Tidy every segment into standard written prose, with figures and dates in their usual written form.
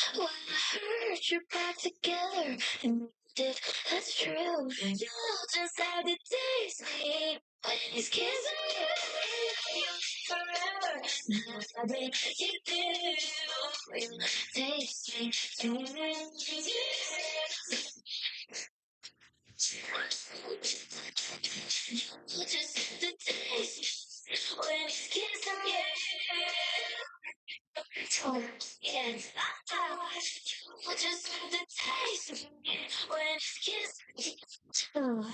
When I heard you're back together and did that's true. You just had to taste me when he's kissing you forever. Now I bet you do. You taste me. Just the taste when he's kissing you. Yes, just the taste when he's kissing.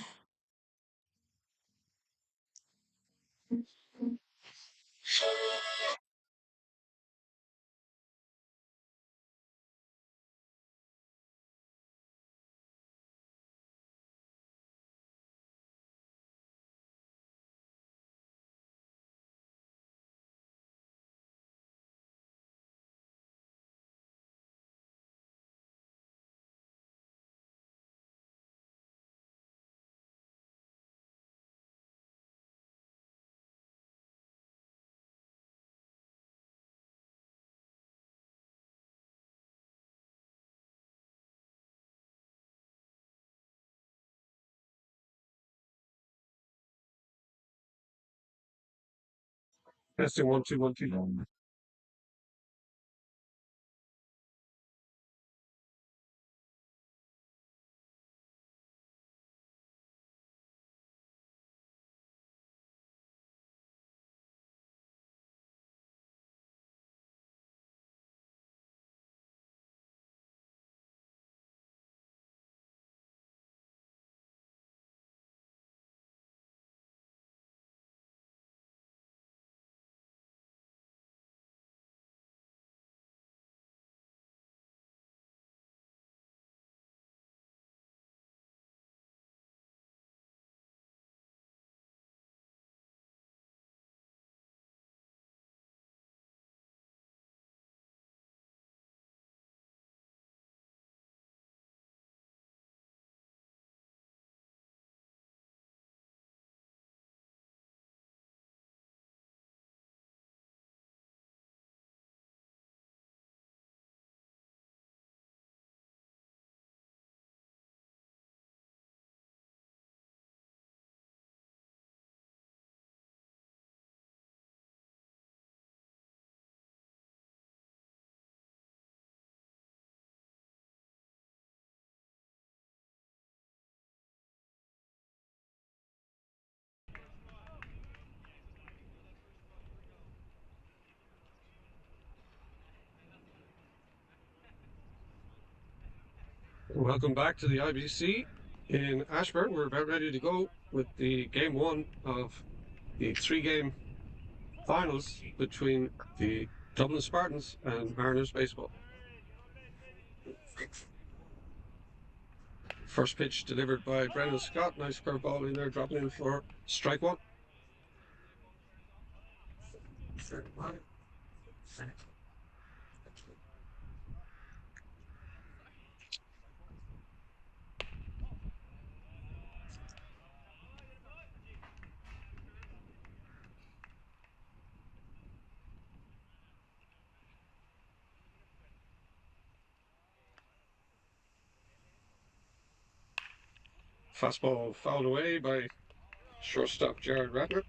Testing 1 2 1 2. Welcome back to the IBC in Ashburn. We're about ready to go with the game one of the 3-game finals between the Dublin Spartans and Mariners baseball. First pitch delivered by Brendan Scott. Nice curveball in there, dropping in for strike one. Fastball fouled away by shortstop Jared Ratner.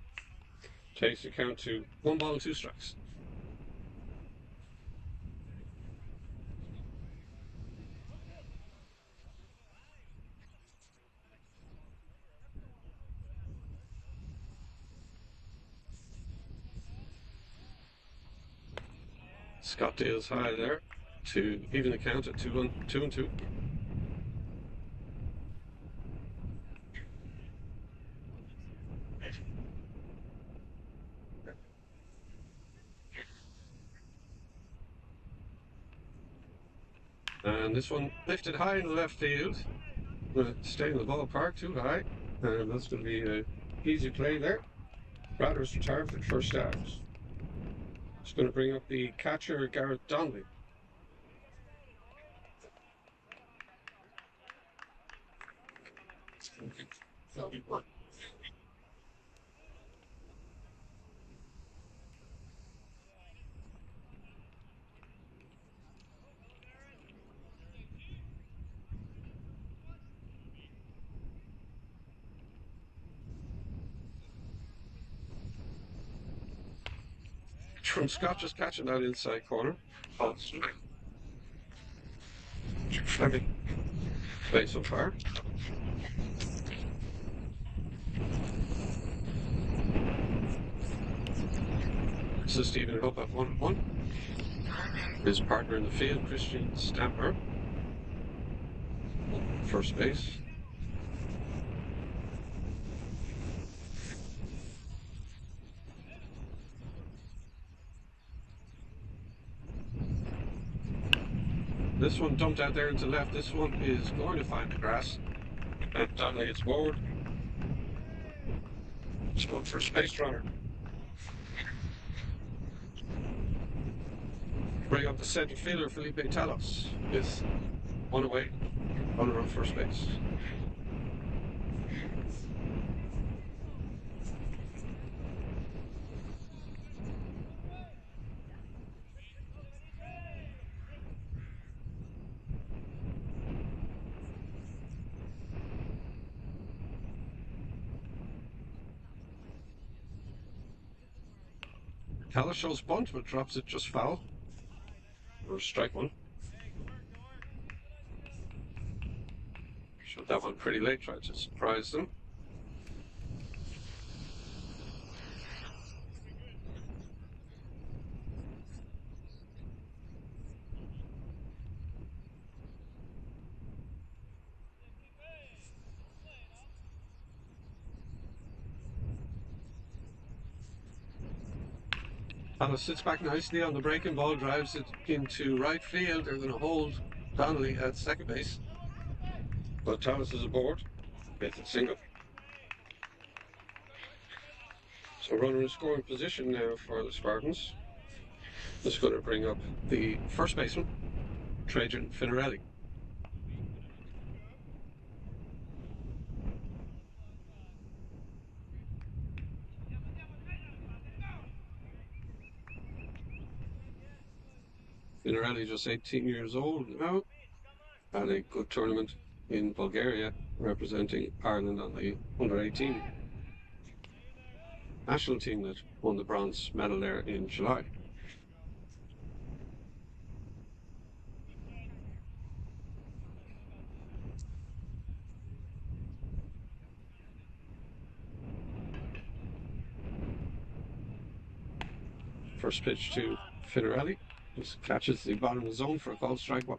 Takes the count to 1 ball and 2 strikes. Scott deals high there to even the count at 2-2. And this one lifted high in the left field. Stay in the ballpark too high. And that's going to be an easy play there. Ratner's retired for the first out. It's going to bring up the catcher, Garrett Donnelly. from Scott just catching that inside corner. Oh, Fleming. Play so far. This is Stephen it up at 1-1. His partner in the field, Christian Stamper. First base. This one dumped out there into left. This one is going to find the grass. And Donnelly gets forward. It's going for space runner. Bring up the center fielder, Felipe Talos, with one away, runner on first base. Talos shows bunt, but drops it just foul. Or strike one. Showed that one pretty late, tried to surprise them. Talos sits back nicely on the breaking ball, drives it into right field. They're going to hold Donnelly at second base. But Talos is aboard. Gets it single. So runner in scoring position now for the Spartans. This is going to bring up the first baseman, Trajan Finarelli. Finarelli just 18 years old now. Had a good tournament in Bulgaria, representing Ireland on the under-18 national team that won the bronze medal there in July. First pitch to Finarelli. Just catches the bottom of the zone for a called strike one.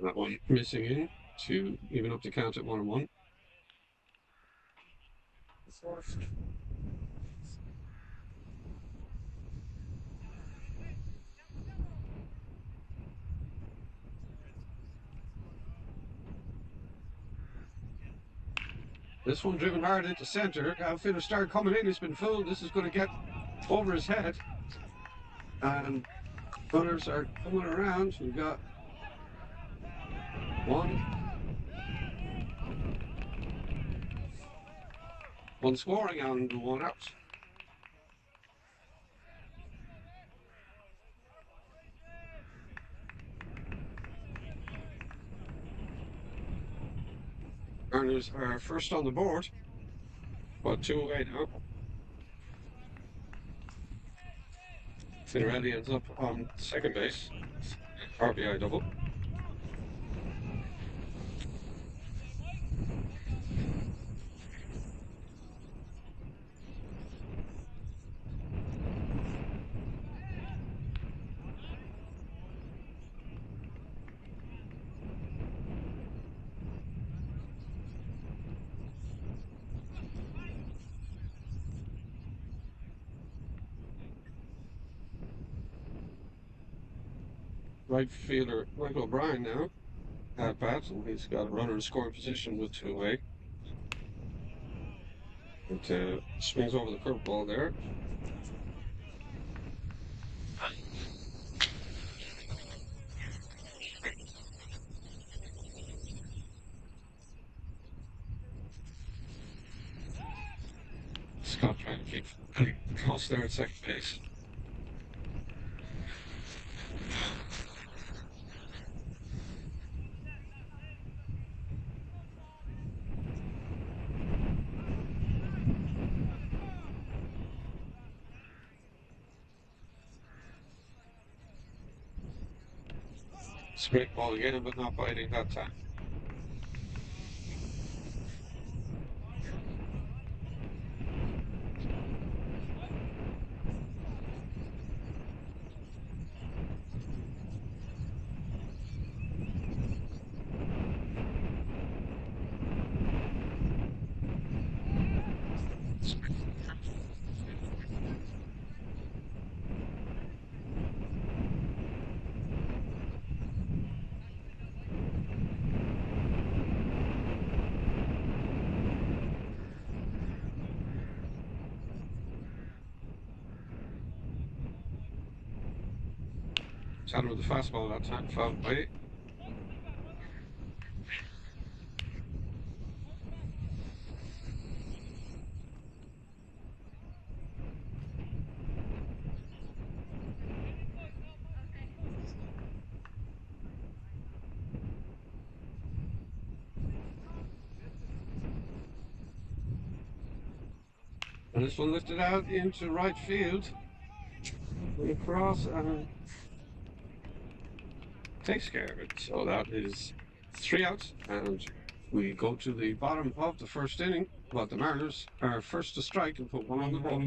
That one missing in to even up the count at 1-1. This one driven hard into center. Outfielder started coming in. It's been fooled. This is going to get over his head. And runners are coming around. We've got one scoring and one out. Runners are first on the board, but 2 away now. Finarelli ends up on second base. RBI double. Right fielder Michael O'Brien now at bat, and he's got a runner in scoring position with 2 away. It swings over the curveball there. Scott trying to keep close there at second base. Straight ball again, but not biting that time. Shot with the fastball that time, fouled away. And this one lifted out into right field. Across and takes care of it. So that is 3 outs, and we go to the bottom of the first inning. But the Mariners are first to strike and put one on the board.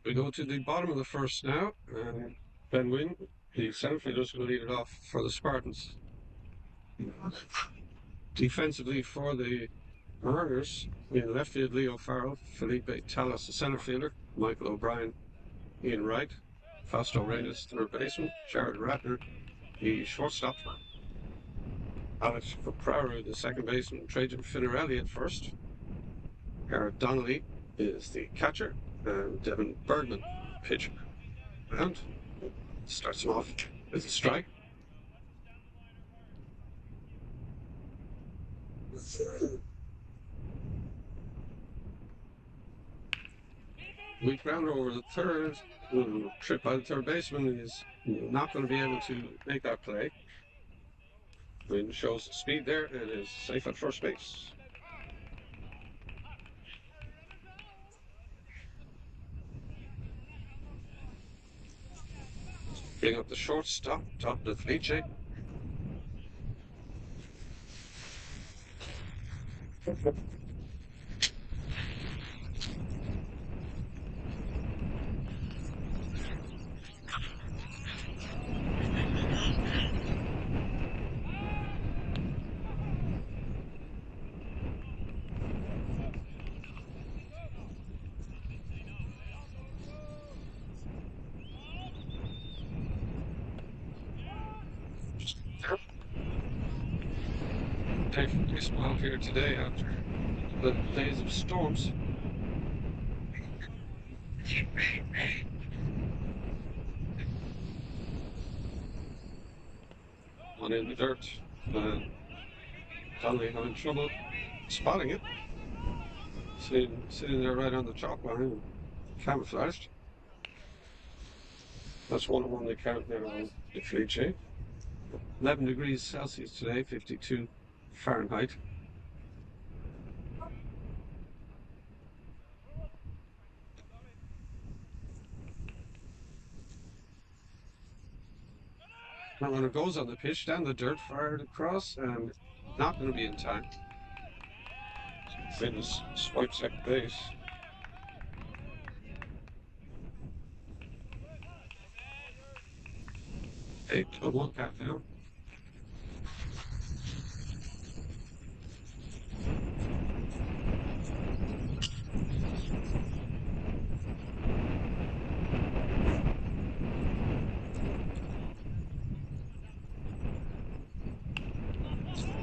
We go to the bottom of the first now, and Ben Wynn, the center fielder, is going to lead it off for the Spartans. Defensively for the Mariners, in left field, Leo Farrell, Felipe Talas, the center fielder, Michael O'Brien, Ian Wright, Fausto Reyes, third baseman, Jared Ratner, the shortstop, Alex Capraro, the second baseman, Trajan Finarelli at first, Garrett Donnelly is the catcher, and Devin Bergman, pitcher. And starts him off with a strike. Weak grounder over the third. Trip by the third baseman is not going to be able to make that play. Wynn shows speed there and is safe at first base. Bring up the shortstop, top of the Felice. day for baseball here today after the days of storms. One in the dirt. Donnelly having trouble spotting it. Sitting there right on the chalk line, camouflaged. That's 1-1 they count there on the Felice. 11 degrees Celsius today, 52 Fahrenheit. And when it goes on the pitch, down the dirt, fired across, and not going to be in time. Fitness swipes second base. 8-1 count now.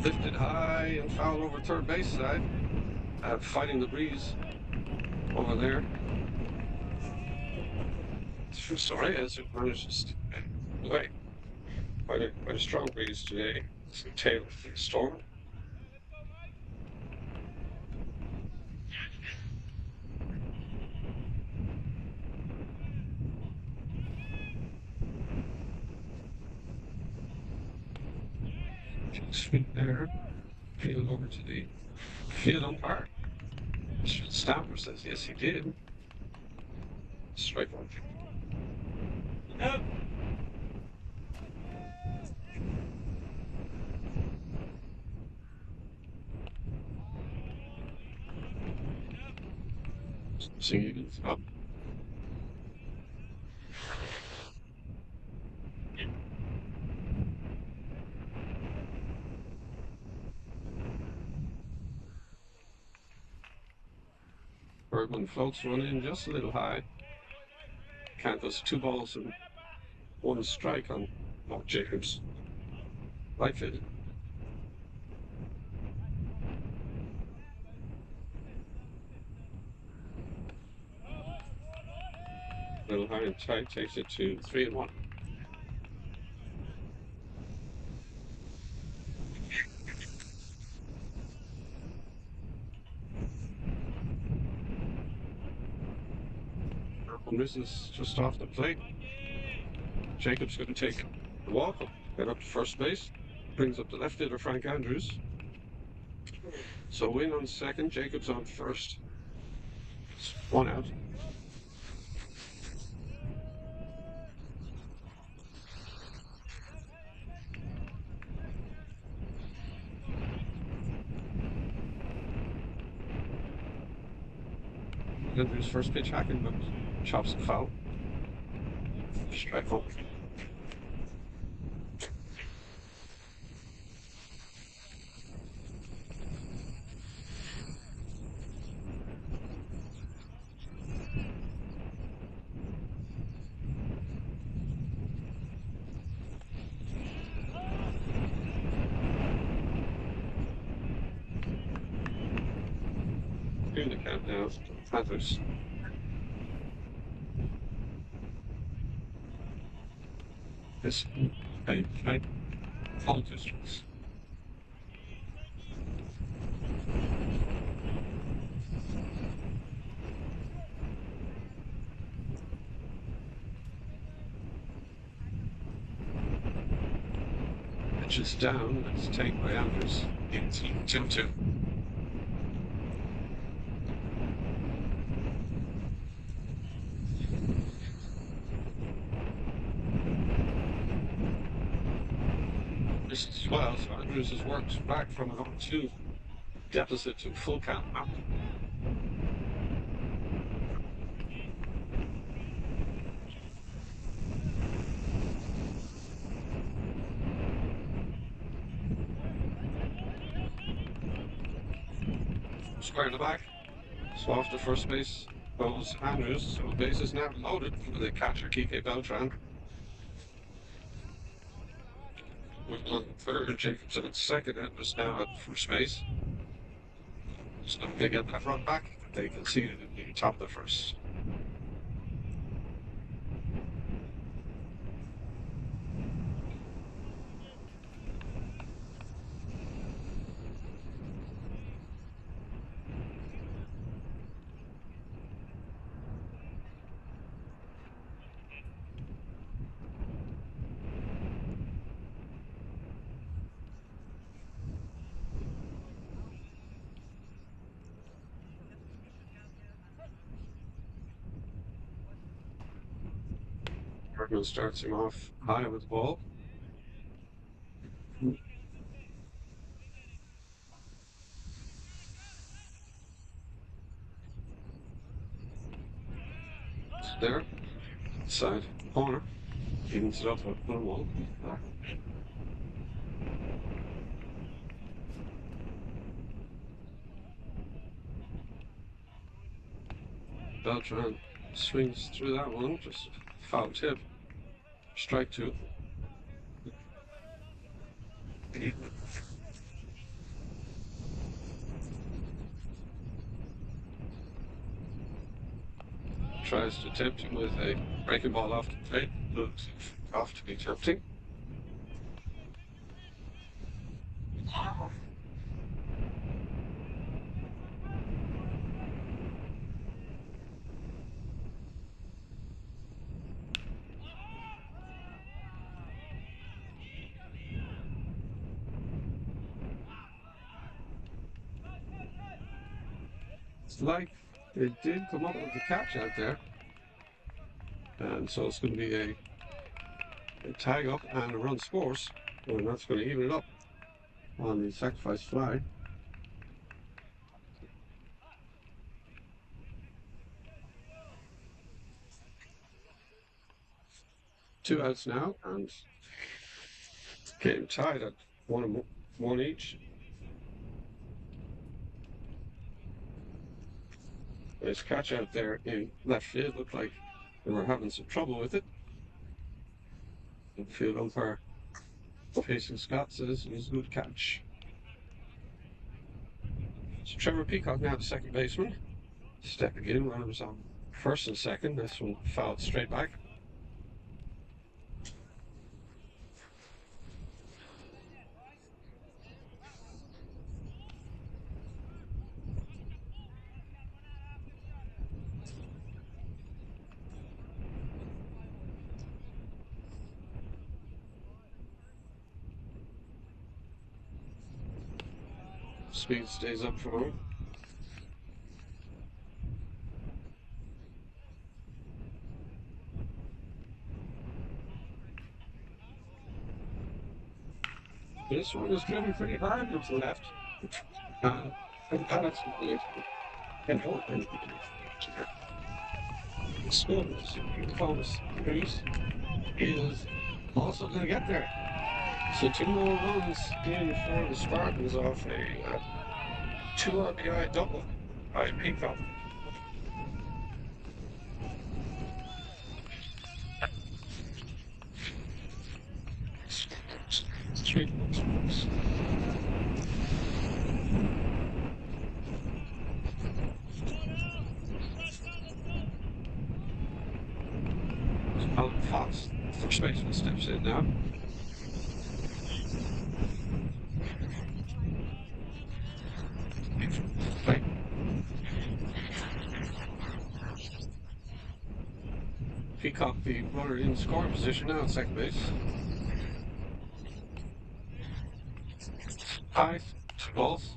Lifted high and foul over third base side. Fighting the breeze over there. Soraya who manages to get away. Quite a strong breeze today. It's a tail of the storm. Sweep there. Field over to the field umpire. Stamper says yes, he did. Strike one. Yep. Singing up. Bergman floats one in just a little high. Count goes 2 balls and 1 strike on Mark Jacobs. Right field. Little high and tight takes it to 3-1. Misses just off the plate. Jacobs going to take the walk, get up to first base, brings up the left fielder Frank Andrews. So Wynn on second, Jacobs on first. It's 1 out. Andrews' first pitch hacking, but chops the foul. Strike one. Doing the count now. Panthers. This right. All distance. Pitch is down. It's taken by Andrews. It's 2-2. As well, so Andrews has worked back from an 0-2 deficit to full count now. Square in the back, so off to first base goes Andrews, so base is now loaded for the catcher Kike Beltran. with on third, Jacobson at second, and was now at first base. So they get that run back that they conceded at the top of the first. Bergman starts him off high with the ball. There, side corner, evens it up at 1-1. Beltran swings through that one, just foul tip. Strike two. Tries to tempt him with a breaking ball off the plate. Looks off to be tempting. It's like they did come up with the catch out there. And so it's going to be a tag up and a run scores. And that's going to even it up on the sacrifice fly. Two outs now, and game tied at one each. Nice catch out there in left field. Looked like they were having some trouble with it. Field umpire Jason Scott says it was a good catch. So Trevor Peacock now the second baseman. Stepping in, runners on first and second. This one fouled straight back. Speed stays up for him. This one is driven pretty hard to the left. And that's and open. Scores. Thomas Reese is also going to get there. So two more runs in for the Spartans off a 2 RBI double by Peacock. Three. Alan Fox, first baseman, steps in now. Right. Peacock, the runner in scoring position now at second base. High, 2 balls.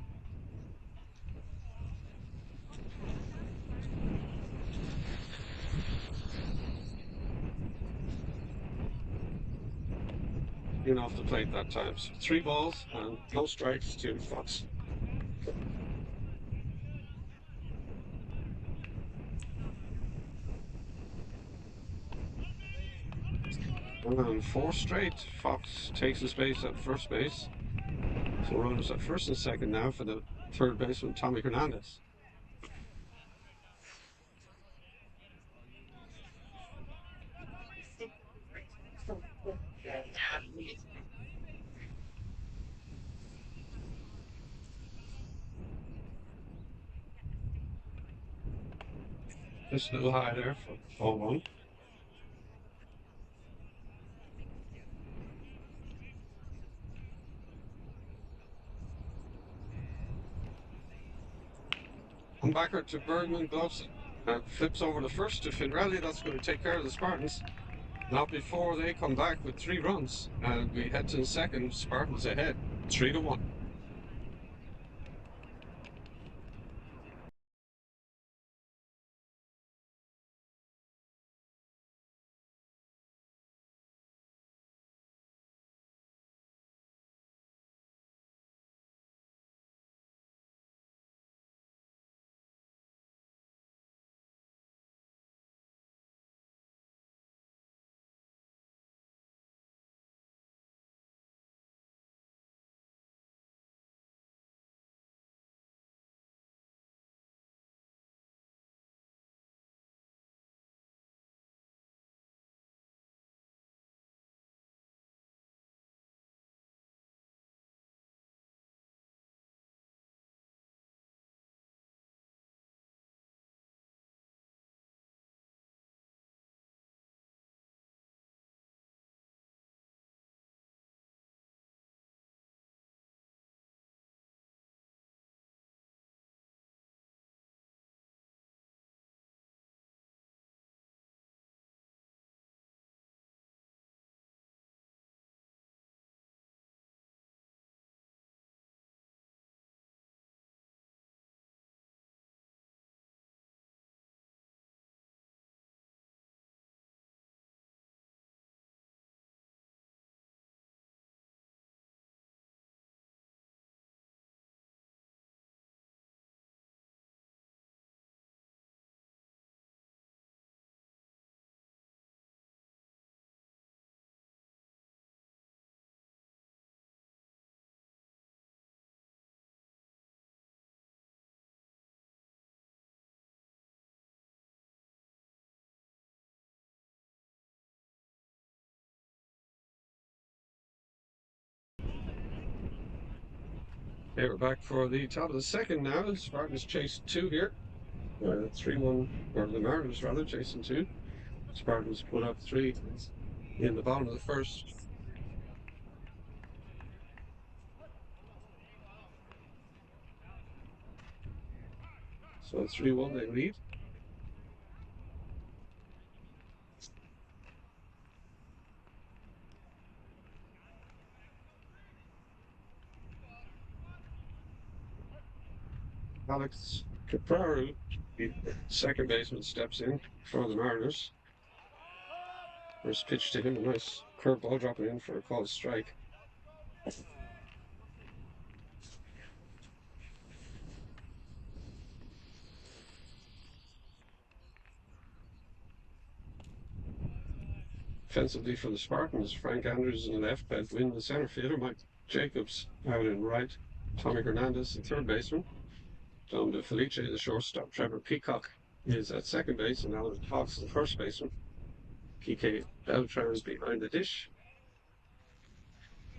In off the plate that time. So 3 balls and no strikes to Fox. And 4 straight. Fox takes his base at first base. So runners at first and second now for the third baseman, Tommy Hernandez. Just a little high there for ball one. Come backer to Bergman, gloves it, and flips over the first to Finrelli. That's going to take care of the Spartans. Not before they come back with 3 runs, and we head to the second. Spartans ahead, 3-1. Okay, we're back for the top of the second now. Spartans chase 2 here. 3-1, or the Mariners rather, chasing 2. Spartans put up 3 in the bottom of the first. So 3-1 they lead. Alex Capraro, the second baseman, steps in for the Mariners. First pitch to him, a nice curveball dropping in for a called strike. Offensively for the Spartans, Frank Andrews in left, Ben Wynn the center fielder, Mike Jacobs out in right, Tommy Hernandez the third baseman, John De Felice the shortstop, Trevor Peacock is at second base, and Alan Fox the first baseman. PK Beltran is behind the dish,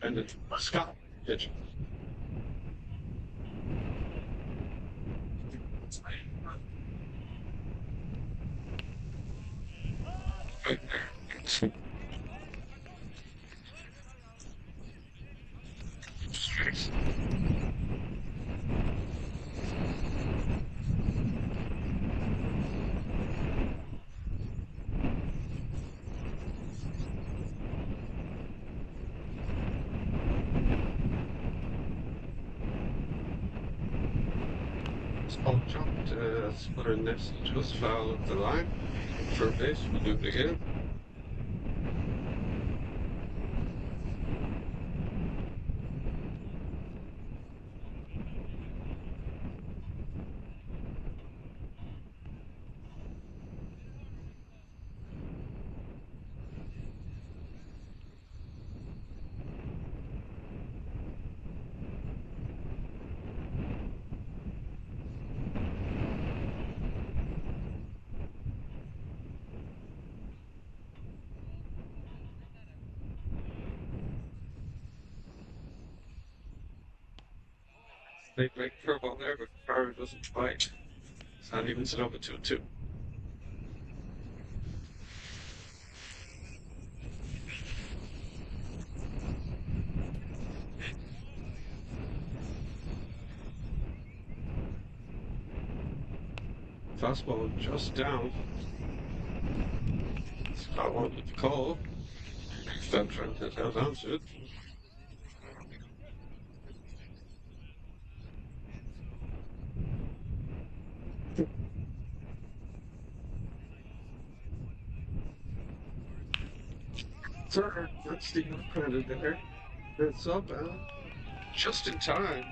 and then Scott pitching. Spot jumped, Sputter next just foul of the line. Third base, we'll do it again. They break curveball there, but Farrer doesn't bite. So that evens it up at 2-2. Fastball just down. Scott wanted the call. Instead trying to held on to it. Third, that's the credit there. It's up and just in time.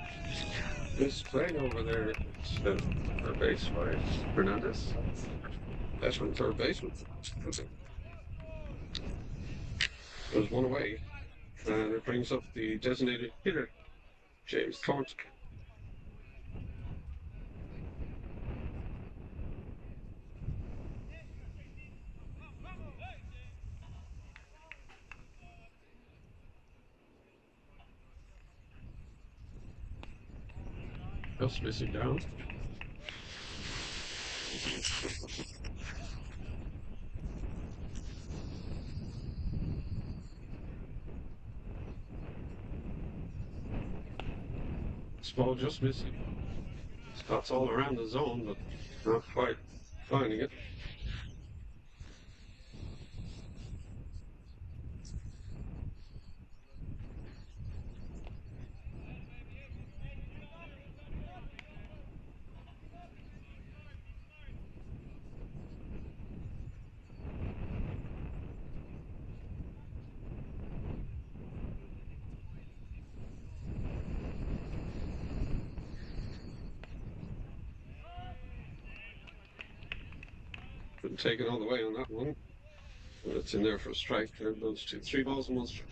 This playing over there. It's third base by Hernandez. That's from third baseman. There's one away. And it brings up the designated hitter, James Thornton. Just missing down. This ball just missing. Scott's all around the zone, but not quite finding it. Couldn't take it all the way on that one. But it's in there for a strike. There goes to 3 balls and 1 strike.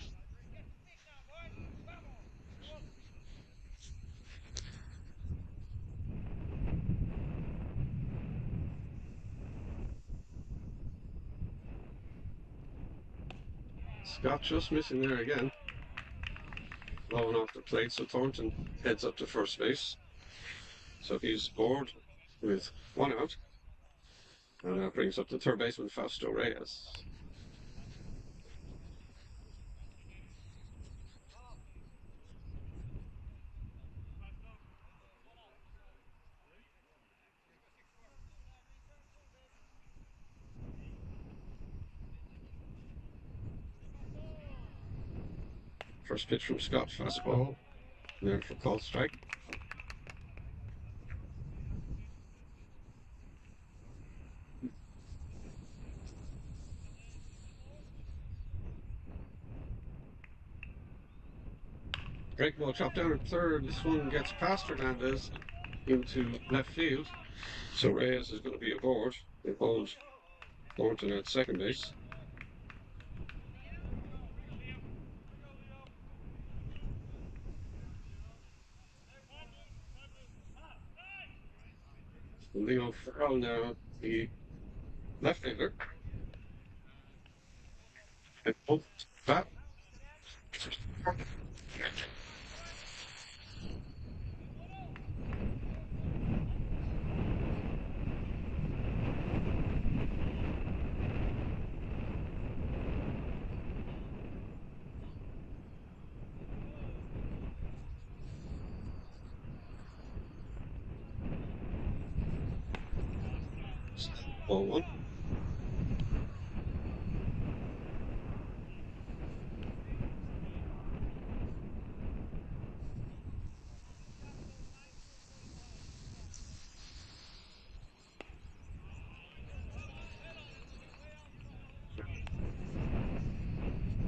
Scott just missing there again. Blowing off the plate, so Thornton heads up to first base. So he's bored with 1 out. And that brings up the third baseman, Fausto Reyes. First pitch from Scott, fastball. There for called strike. Break ball chopped down at third. This one gets past Hernandez into left field. So Reyes is going to be aboard. They hold Thornton at second base. Leo Farrell now, the left fielder. And both bat. Ball 1.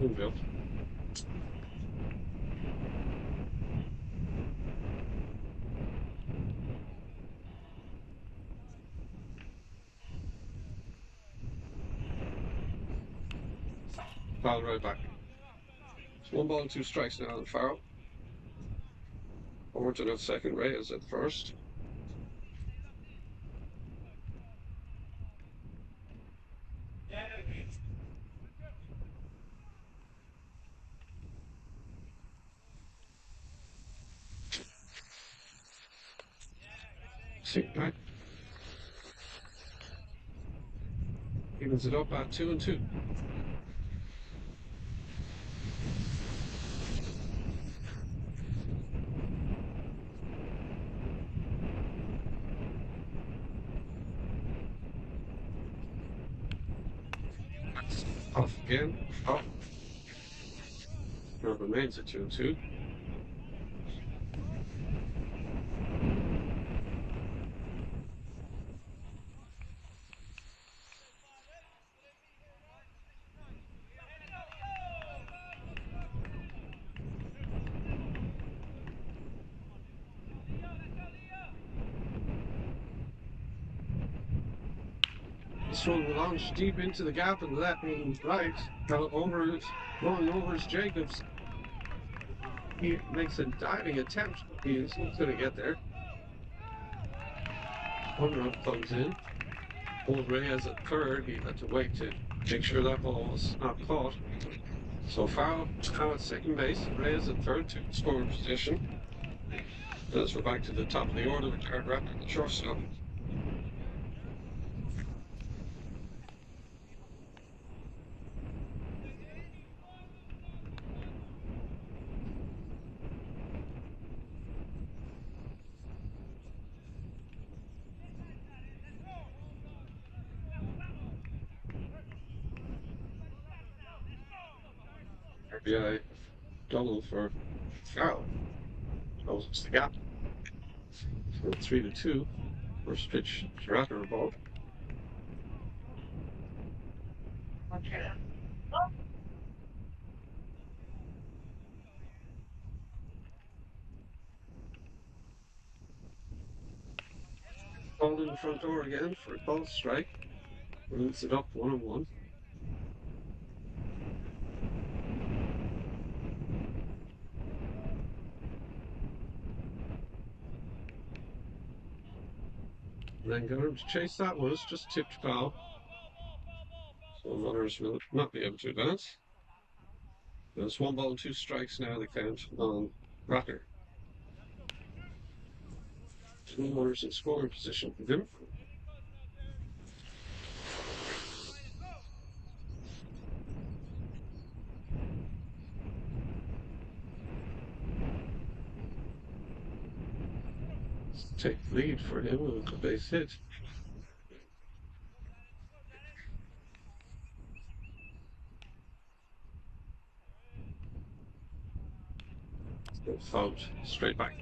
Infield. Foul right back. It's 1 ball and 2 strikes now on Farrell. Thornton at second, Reyes at first. See back. Evens it up at 2 and 2. Off again. Off. Now remains at 2-2. This one will launch deep into the gap and left and right. Now over it, going over is Jacobs. He makes a diving attempt. He is not going to get there. One run comes in. Old Ray has a third. He had to wait to make sure that ball was not caught. So foul now at second base. Ray has a third to scoring position. As we're back to the top of the order with Jared Rapp at the shortstop. RBI double for foul. Closes the gap. So 3-2. First pitch, Rapper ball. Called in the front door again for a called strike. Moves it up 1-1. And then got him to chase that one. It's just tipped foul. So runners will not be able to advance. There's 1-2 strikes now. The count on Rapper. Two runners in scoring position for him. Take lead for him with a base hit. Fouled straight back.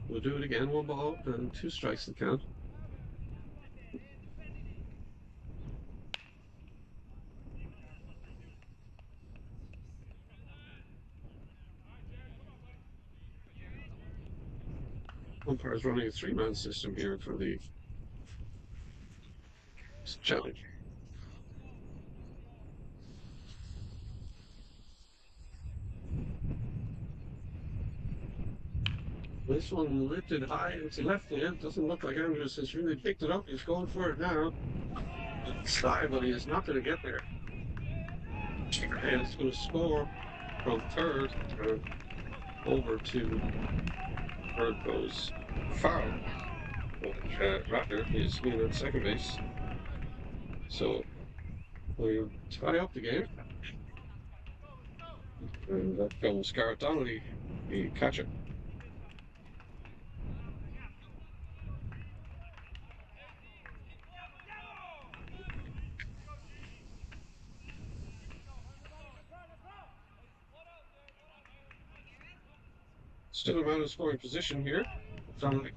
We'll do it again. 1-2 strikes the count. Umpire's running a three-man system here for the challenge. This one lifted high into left hand. Doesn't look like Andrews has really picked it up. He's going for it now. Sky, but he is not going to get there. And it's going to score from third over to third goes foul. Raptor is in at second base. So we'll tie up the game. And that comes Garrett Donnelly, the catcher. Still a man in scoring position here. Donnelly.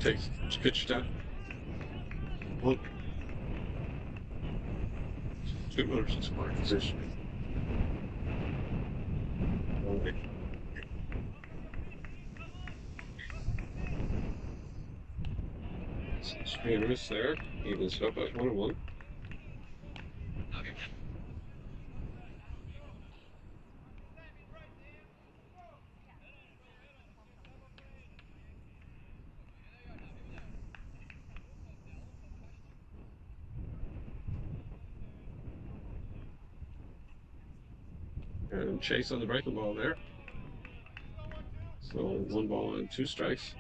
Takes pitch down. One. Two runners in scoring position. Screen miss there. Evens it up at 1-1. And chase on the breaking ball there. So 1-2 strikes.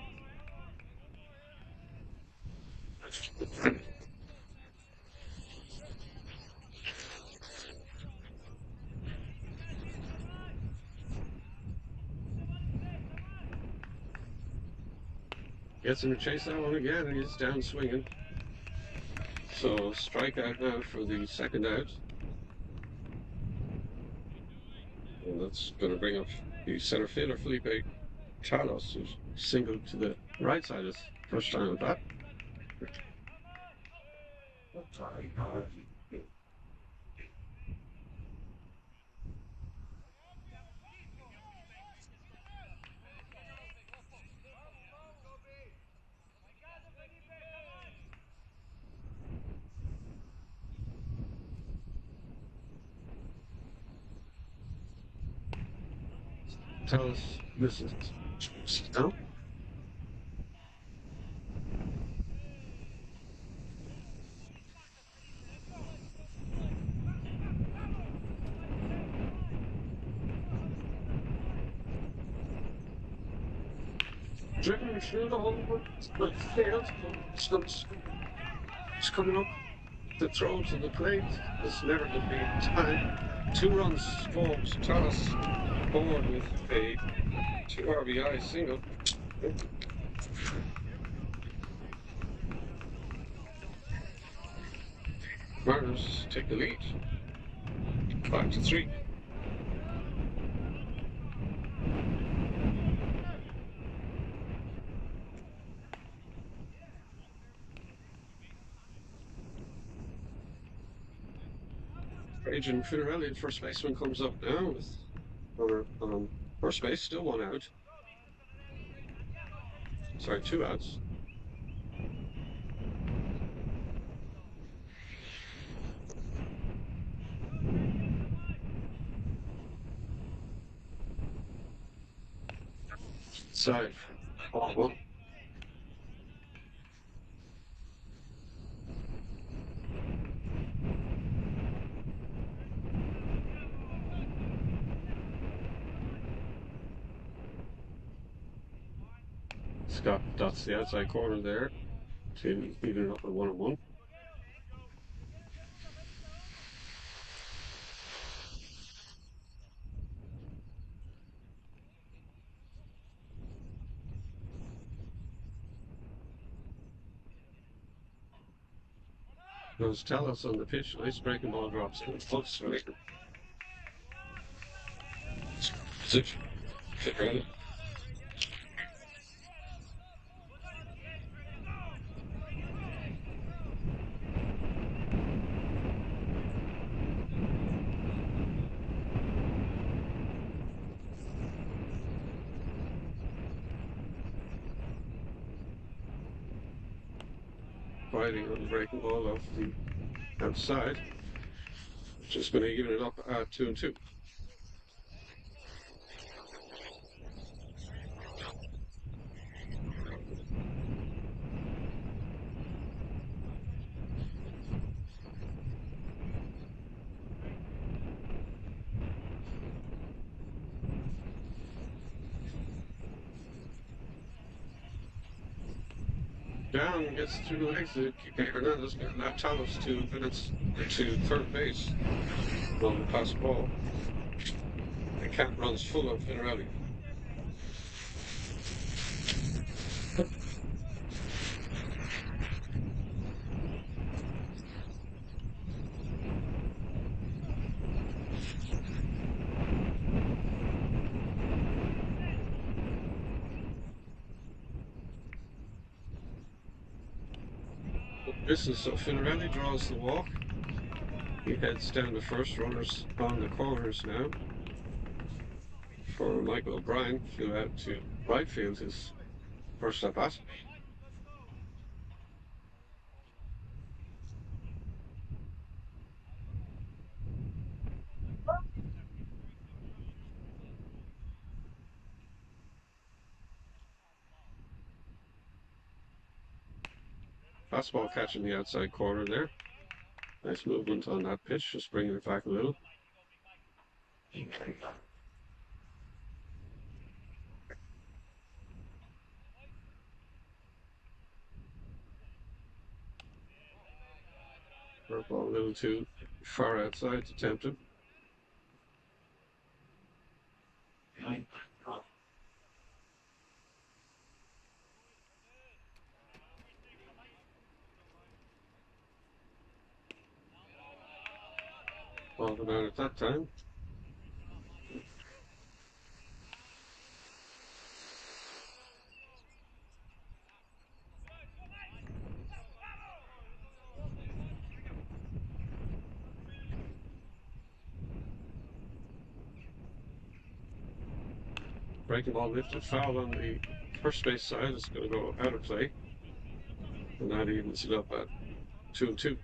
Gets him to chase that one again, and he's down swinging. So strikeout now for the second out. And that's going to bring up the center fielder, Felipe Talos, who's singled to the right side his first time at bat. Talos misses. No? Driven through the hole, but failed. It's coming up. The throw to the plate is never going to be time. 2 runs scored. Talos forward with a 2 RBI single. Mariners take the lead. 5-3. Agent Finarelli, the first baseman, comes up now with runner on first base, still 1 out. Sorry, 2 outs. Side. Ball 1. Scott dots the outside corner there to even it up at 1-1. Goes Talos on the pitch. Nice breaking ball drops in. Close to position. Finarelli. Fighting on the breaking ball off the outside. Just going to even it up at 2-2. Down gets through the legs of Kike Hernandez, getting that Talos 2 minutes to third base on the pass ball. The cat runs full of Finarelli. This is so Finarelli draws the walk. He heads down the first. Runners on the corners now for Michael O'Brien. Flew out to right field his first at bat. Fastball catching the outside corner there. Nice movement on that pitch, just bringing it back a little. Curveball a little too far outside to tempt him. talking about at that time. Breaking ball lifted foul on the first base side. It's going to go out of play. And that evens it up at 2-2.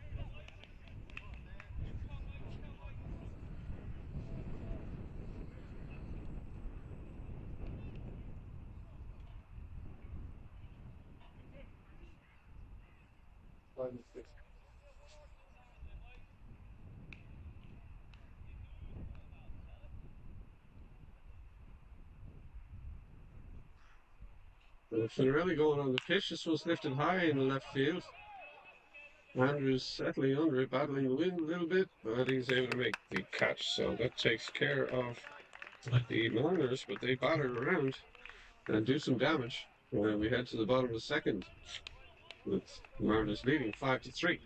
Finarelli going on the pitch. This was lifted high in the left field. Andrews settling under it, battling the wind a little bit, but he's able to make the catch. So that takes care of the Mariners, but they batter around and do some damage. And we head to the bottom of the second with Mariners leading 5-3.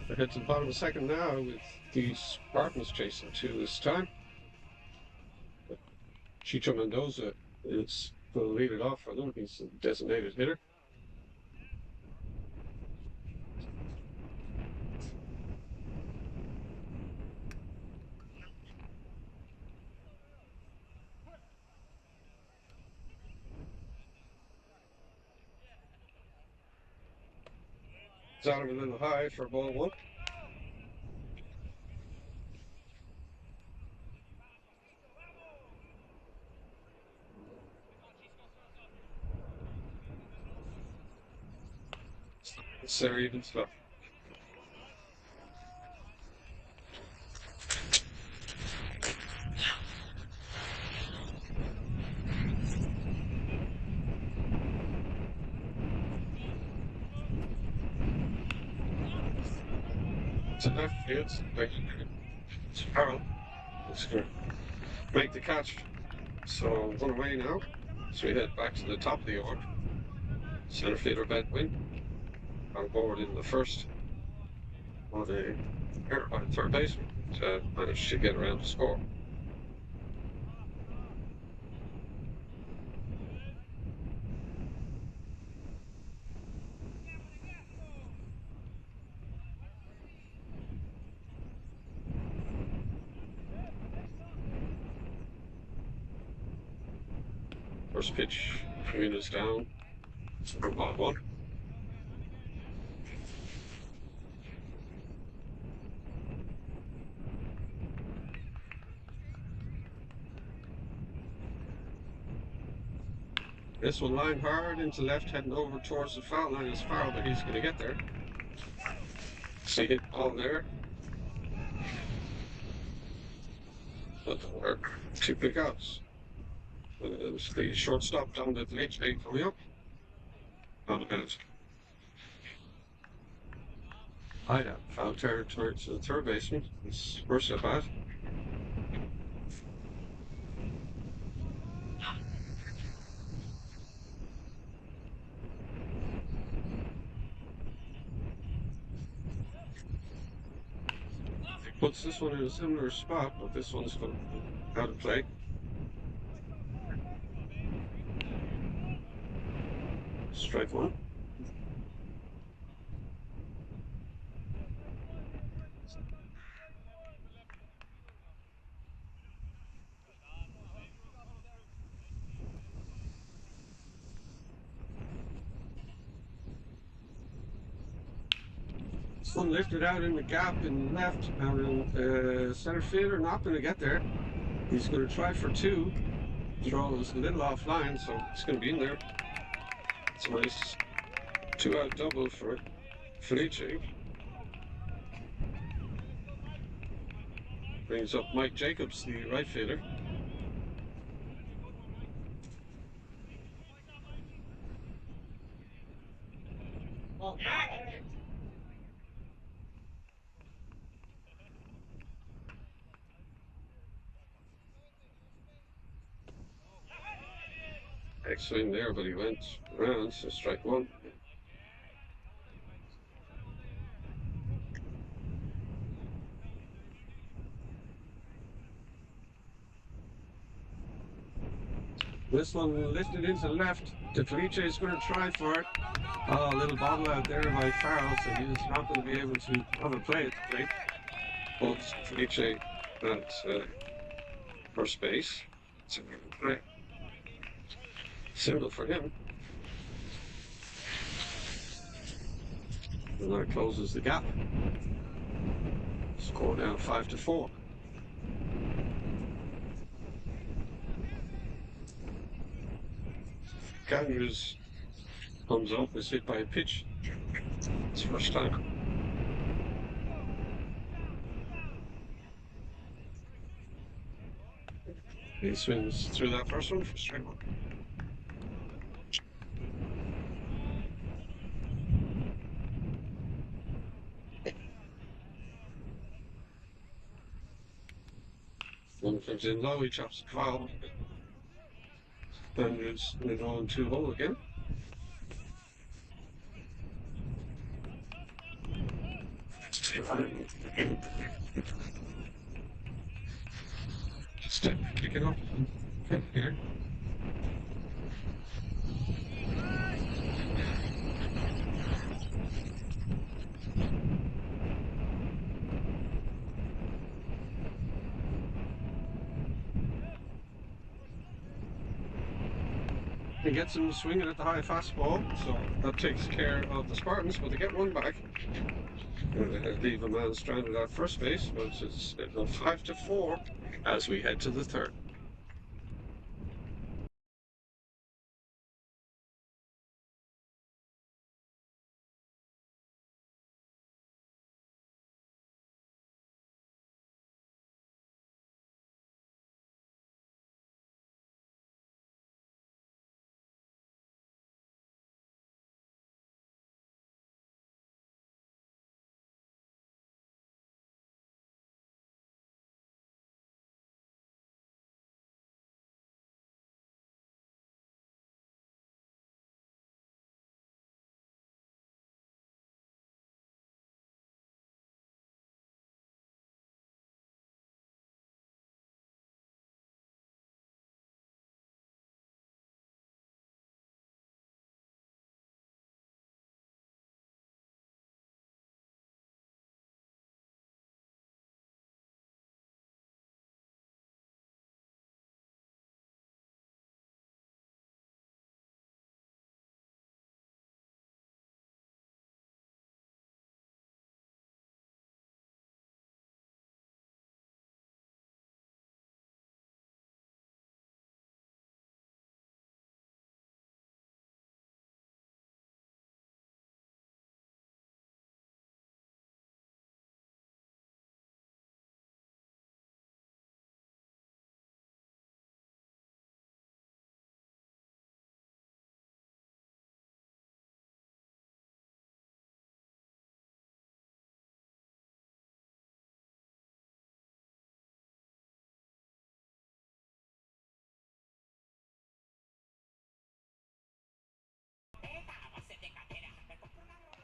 We head to the bottom of the second now with the Spartans chasing two this time. Chicho Mendoza is going to lead it off for them. He's a designated hitter. It's out of a little high for ball one. It's there even stuff. It's enough. It's Harold. It's going to make the catch. So one away now. So we head back to the top of the order. Center fielder Ben Wynn on board in the first on the third baseman to manage to get around to score. First pitch, Green is down for ball one. This one line hard into left, heading over towards the foul line. It's foul, but he's going to get there. See it all there. But there were two big outs. It was the shortstop down at the H8 coming up. On a minute. Hideout. Foul territory to the third baseman. It's worse at bat. Puts this one in a similar spot, but this one's going out of play. Strike one. This one lifted out in the gap in left, and center fielder not going to get there. He's going to try for two. Throw is a little offline, so it's going to be in there. It's a nice two-out double for Felice. Brings up Mike Jacobs, the right fielder. Next swing there, but he went around, so strike one. This one lifted into left. Felice is going to try for it. Oh, a little bobble out there by Farrell, so he's not going to be able to have a play at the plate. But Felice at first base. It's a single for him. And that closes the gap. Score now 5-4. Gallagher's comes up, was hit by a pitch. It's first time. He swings through that first one for strike one. One comes in low, he chops the foul. Andrews in the 0-2 hole again. Step picking up here. He gets him swinging at the high fastball, so that takes care of the Spartans, but they get one back. Leave a man stranded at first base, but it's 5-4 as we head to the third.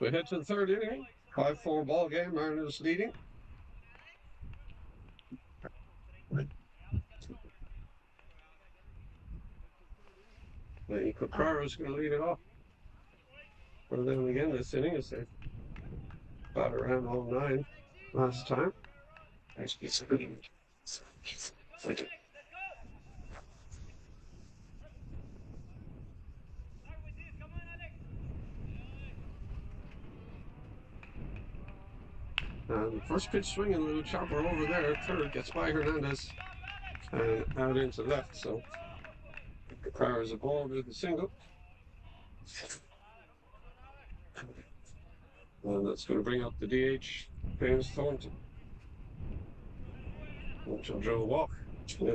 We head to the third inning. 5-4 ball game. Mariners leading. Caprara's going to lead it off for them again this inning as they got around all 9 last time. First pitch swinging, a little chopper over there. Third gets by Hernandez and out into left. So Caprara's aboard with the single. And that's going to bring up the DH, James Thornton. Which will draw a walk.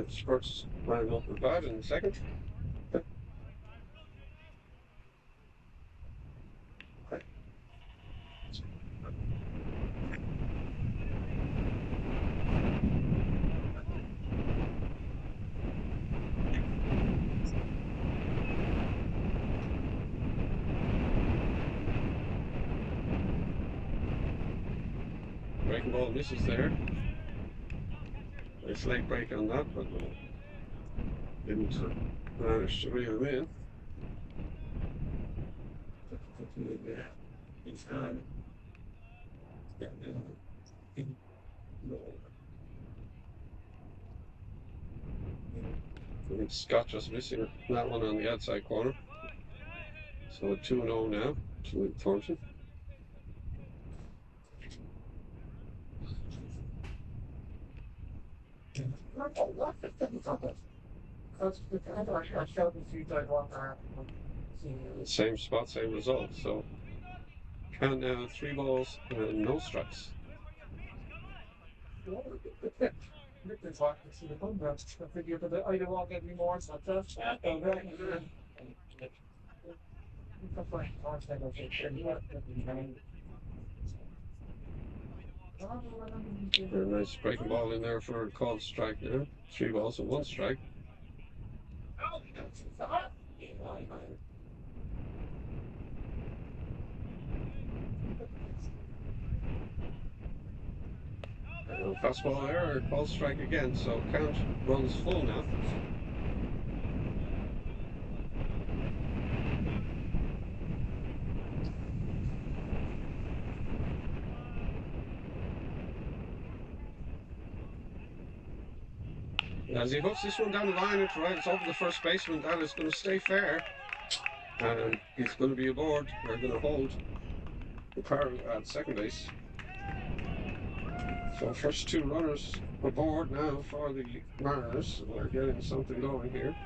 Spurts line up with bat in the second. Breaking ball misses there. Nice leg break on that, but didn't manage to reel him in. I think Scott just missing that one on the outside corner. So 2-0 now to Thornton. Same spot, same result. So count now 3 balls and no strikes. Very nice breaking ball in there for a called strike now. 3 balls and 1 strike. Fastball there, called strike again, so count runs full now. As he hooks this one down the line, it's right, it's over the first baseman. That is going to stay fair. And he's going to be aboard. They're going to hold the car at second base. So first 2 runners aboard now for the Mariners. We're getting something going here.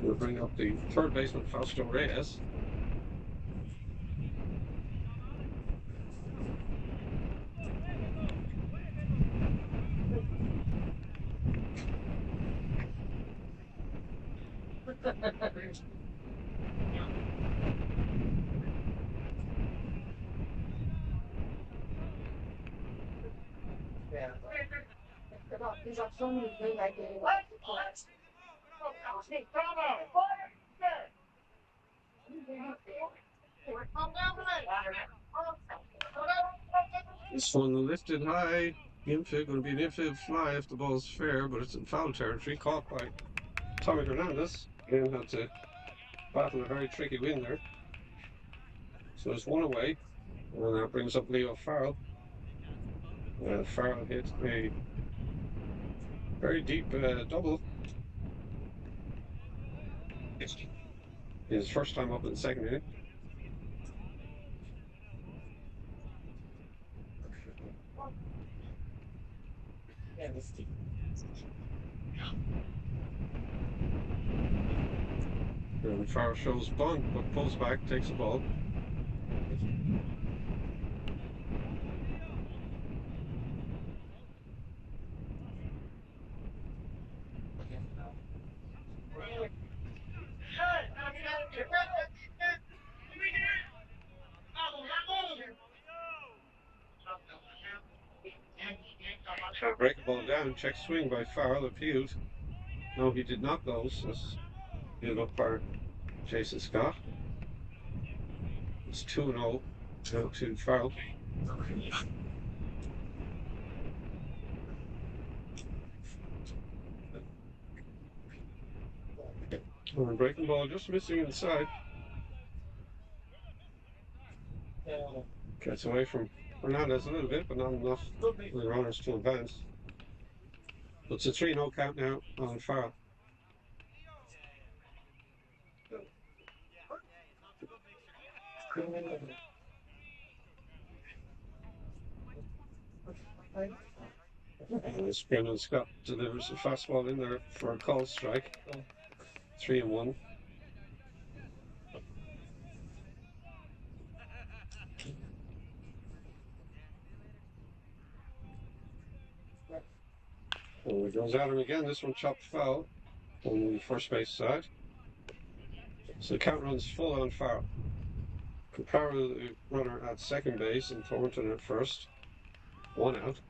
We'll bring up the third baseman, Fausto Reyes. This one lifted high. Infield going to be an infield fly if the ball's fair, but it's in foul territory. Caught by Tommy Hernandez. Again, had to battle a very tricky win there. So it's 1 away. And that brings up Leo Farrell. Farrell hit a very deep double. His first time up in the second inning. And Farrell shows bunt, but pulls back, takes the ball. Break the ball down, check swing by Farrell, appealed. No, he did not go, so hit up by Jason Scott. It's 2-0 to Farrell. Breaking ball just missing inside. Gets away from Fernandez a little bit, but not enough for the runners to advance. It's a 3-0 count now on Farrell. As Brendan Scott delivers a fastball in there for a call strike. 3-1. And it goes at him again. This one chopped foul on the first base side. So the count runs full on Farrell. Caparo, the runner at second base, and Thornton at first. 1 out.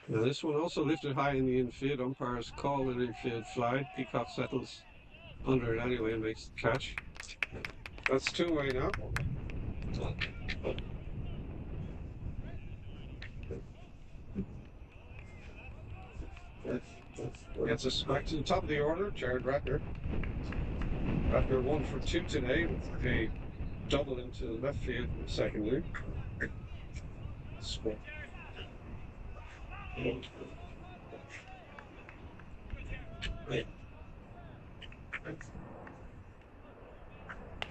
Now this one also lifted high in the infield. Umpires call an infield fly. Peacock settles under it anyway and makes the catch. That's 2-way now. Gets us back to the top of the order. Jared Ratner. Ratner 1 for 2 today with a double into the left field in the second inning.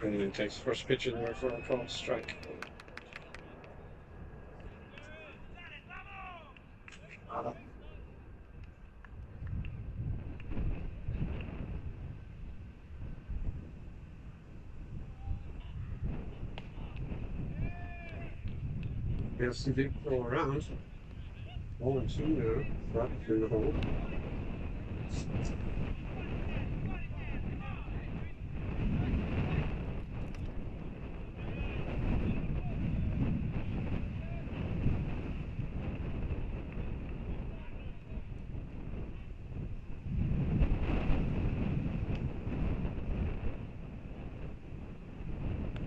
And he takes the first pitch in there for a called strike. Yes, he did go around. 1-2 now. Right through the hole.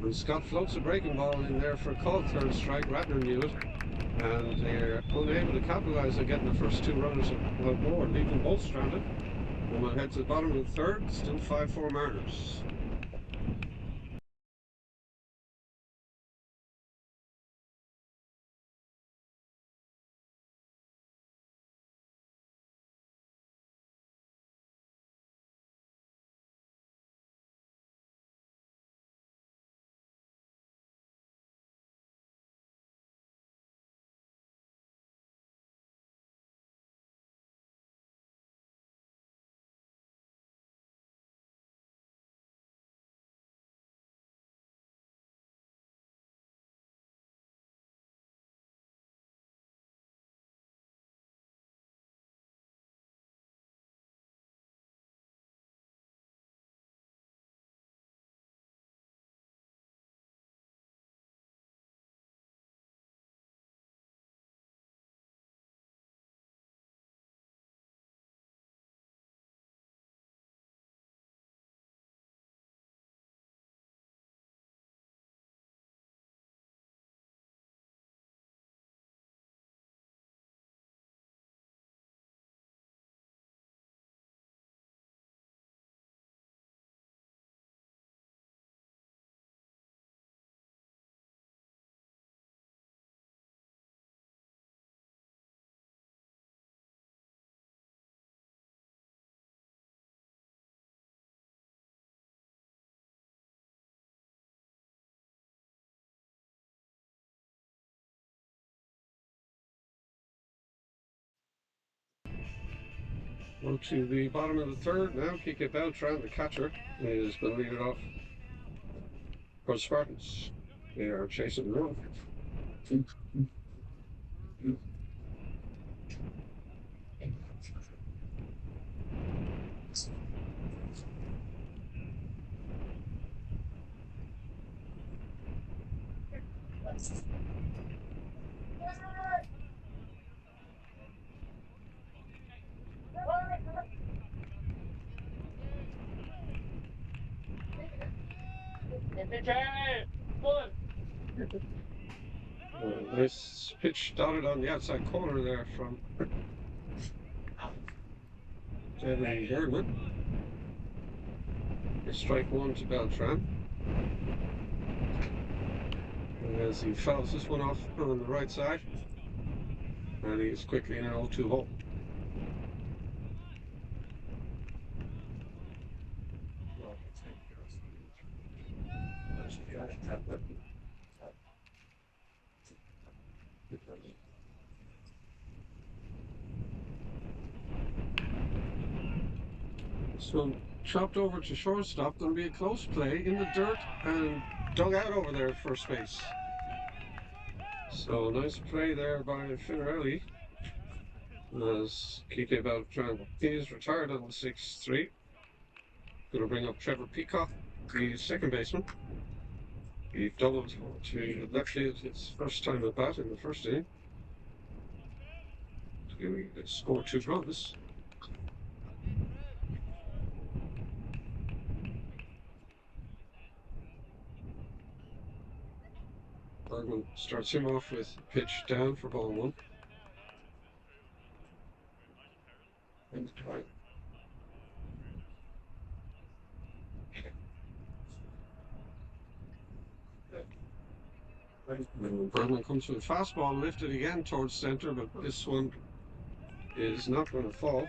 And Scott floats a breaking ball in there for a called third strike. Ratner knew it. And they're unable to capitalize on getting the first 2 runners on board, leaving both stranded. And we'll head to the bottom of the third, still 5-4 Mariners. Well, to the bottom of the third now. Kike Beltran, the catcher, is going to lead it off for the Spartans. They are chasing the run. Nice pitch dotted on the outside corner there from Jeremy Bergman. Strike one to Beltran. As he fouls this one off on the right side. And he's quickly in an 0-2 hole. So chopped over to shortstop, going to be a close play in the dirt and dug out over there at first base. So nice play there by Finarelli as Kike Beltran. He's retired on the 6-3. Going to bring up Trevor Peacock, the second baseman. He doubled to left field his first time at bat in the first inning. He scored 2 runs. Bergman starts him off with pitch down for ball 1. Bergman comes with a fastball lifted again towards center, but this one is not going to fall.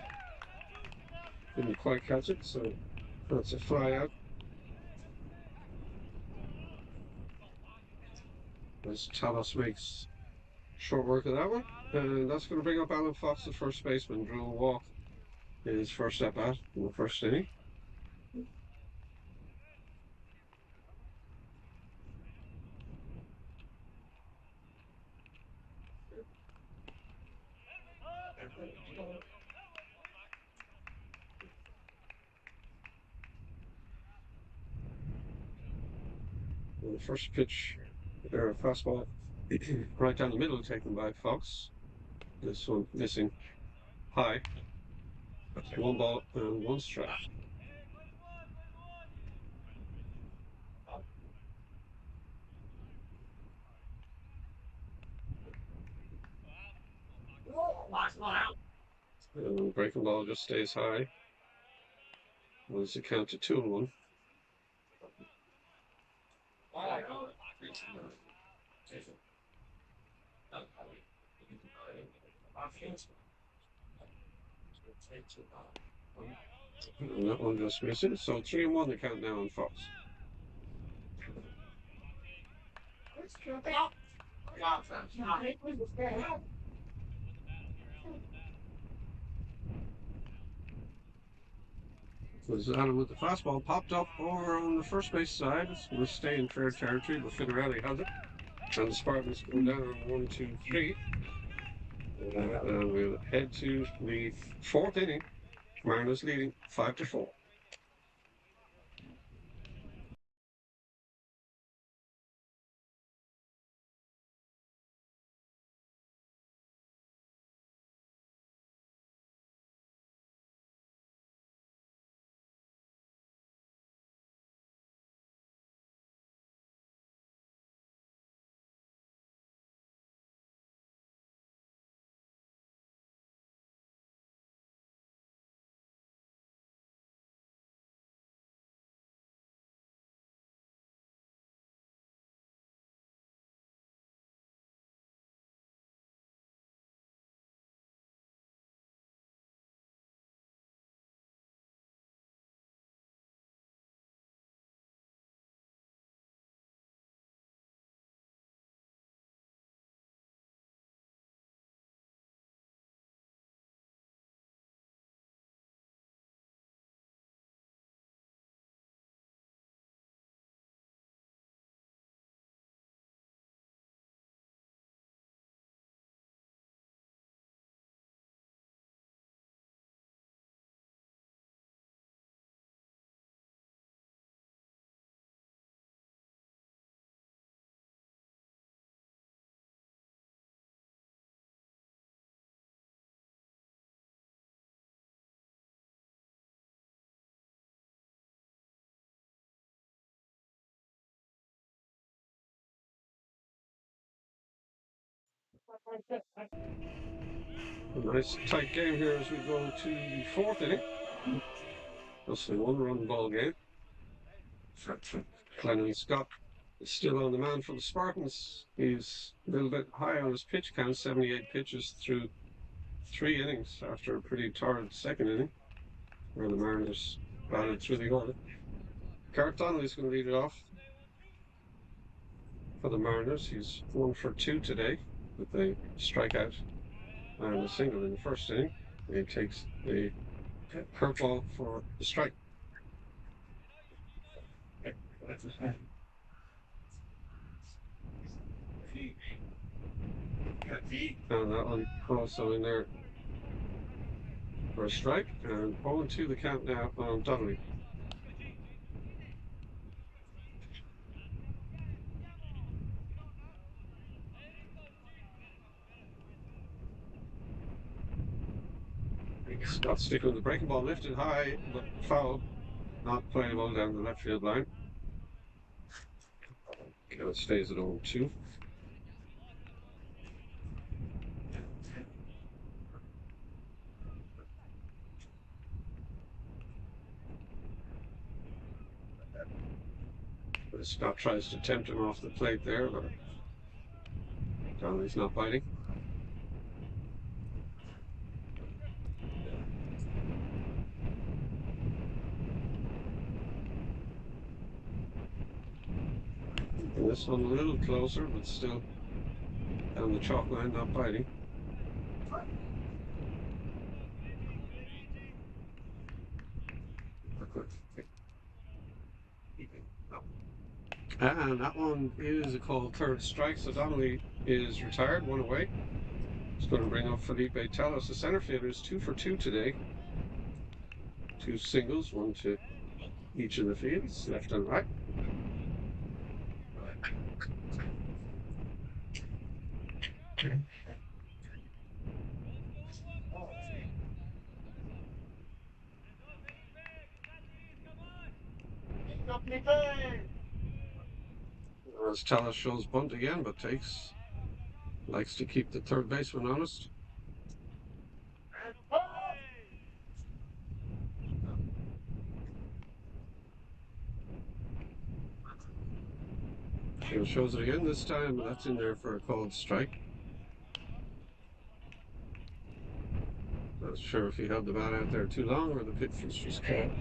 Didn't quite catch it, so that's a fly out. As Talos makes short work of that one. And that's going to bring up Alan Fox, the first baseman. Drew a walk in his first at bat in the first inning. And the first pitch, there, a fastball right down the middle, taken by Fox. This one missing high. 1 ball and 1 strike. And breaking ball just stays high. Once the count to 2-1. And that one just missing. So 3-1 the count now on Fox. Was Adam with the fastball, popped up over on the first base side. It's going to stay in fair territory, but Finarelli has it. And the Spartans go down on 1-2-3. And we'll head to the 4th inning. Mariners leading 5-4. A nice tight game here as we go to the fourth inning. Just a one-run ball game. Glennon Scott is still on the mound for the Spartans. He's a little bit high on his pitch count, 78 pitches through 3 innings after a pretty torrid second inning, where the Mariners batted through the order. Garrett Donnelly's going to lead it off for the Mariners. He's 1 for 2 today with a strikeout and a single in the first inning. He takes a curveball for the strike. And that one also in there for a strike. And 0-2 the count now on Donnelly. Scott sticking with the breaking ball, lifted high, but foul. Not playable down the left field line. And it stays at 0-2. Scott tries to tempt him off the plate there, but Donnelly's not biting. And this one a little closer, but still down the chalk line, not biting. And that one is a called third strike, so Donnelly is retired, one away. It's going to bring up Felipe Talos. The center fielder is 2 for 2 today. 2 singles, one to each of the fields, left and right. As Talos shows bunt again, but likes to keep the third baseman honest. He shows it again this time, but that's in there for a called strike. Not sure if he held the bat out there too long or the pitch was just caught.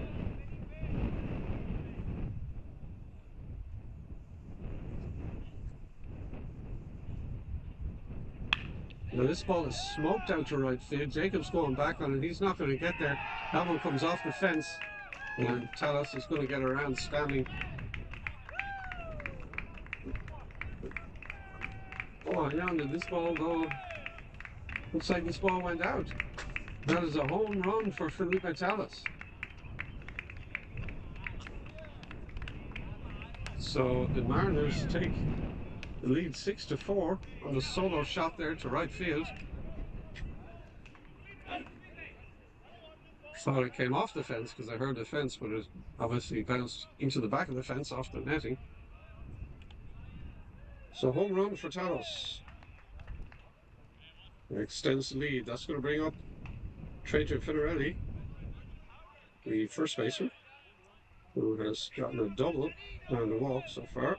Now this ball is smoked out to right field. Jacob's going back on it. He's not going to get there. That one comes off the fence. And Talos is going to get around standing. Oh, hang on, did this ball go? Looks like this ball went out. That is a home run for Felipe Talos. So the Mariners take the lead 6-4 on the solo shot there to right field. Thought it came off the fence because I heard the fence, but it obviously bounced into the back of the fence off the netting. So home run for Talos. It extends the lead. That's going to bring up Trajan Finarelli, the first baseman, who has gotten a double and a walk so far.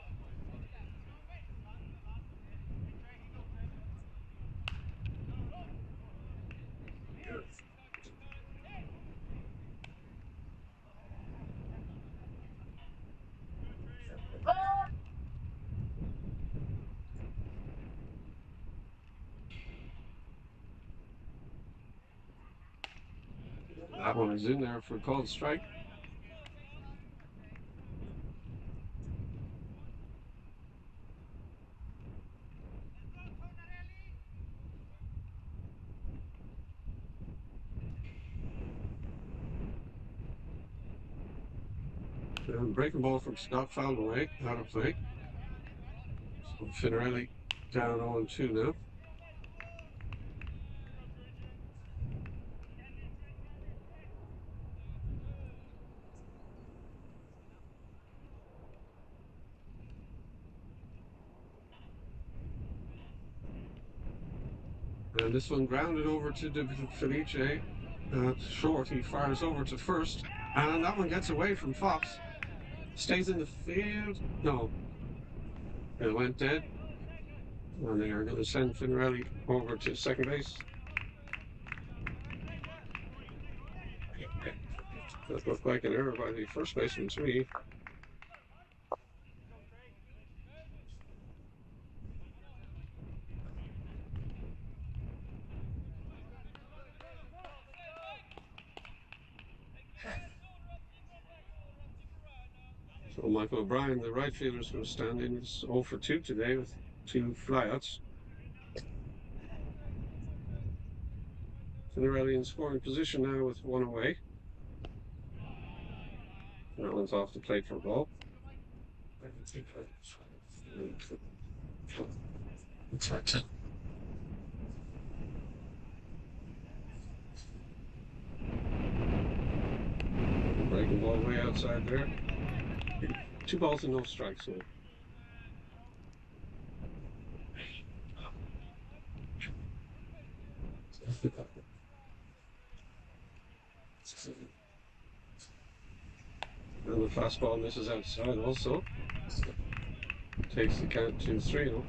That one is in there for a called strike. And breaking ball from Scott fouled away, out of play. So Finarelli down 0-2 now. And this one grounded over to Felice. Short, he fires over to first. And that one gets away from Fox. Stays in the field. No, it went dead. And they are going to send Finrelli over to second base. That looked like an error by the first baseman to me. So Michael O'Brien, the right fielder, is going to stand in. He's 0 for 2 today with 2 flyouts. Finrelli in scoring position now with 1 away. That one's off the plate for a ball. Breaking ball way outside there. 2 balls and no strikes. So. And the fastball misses outside also. Takes the count to 3-0.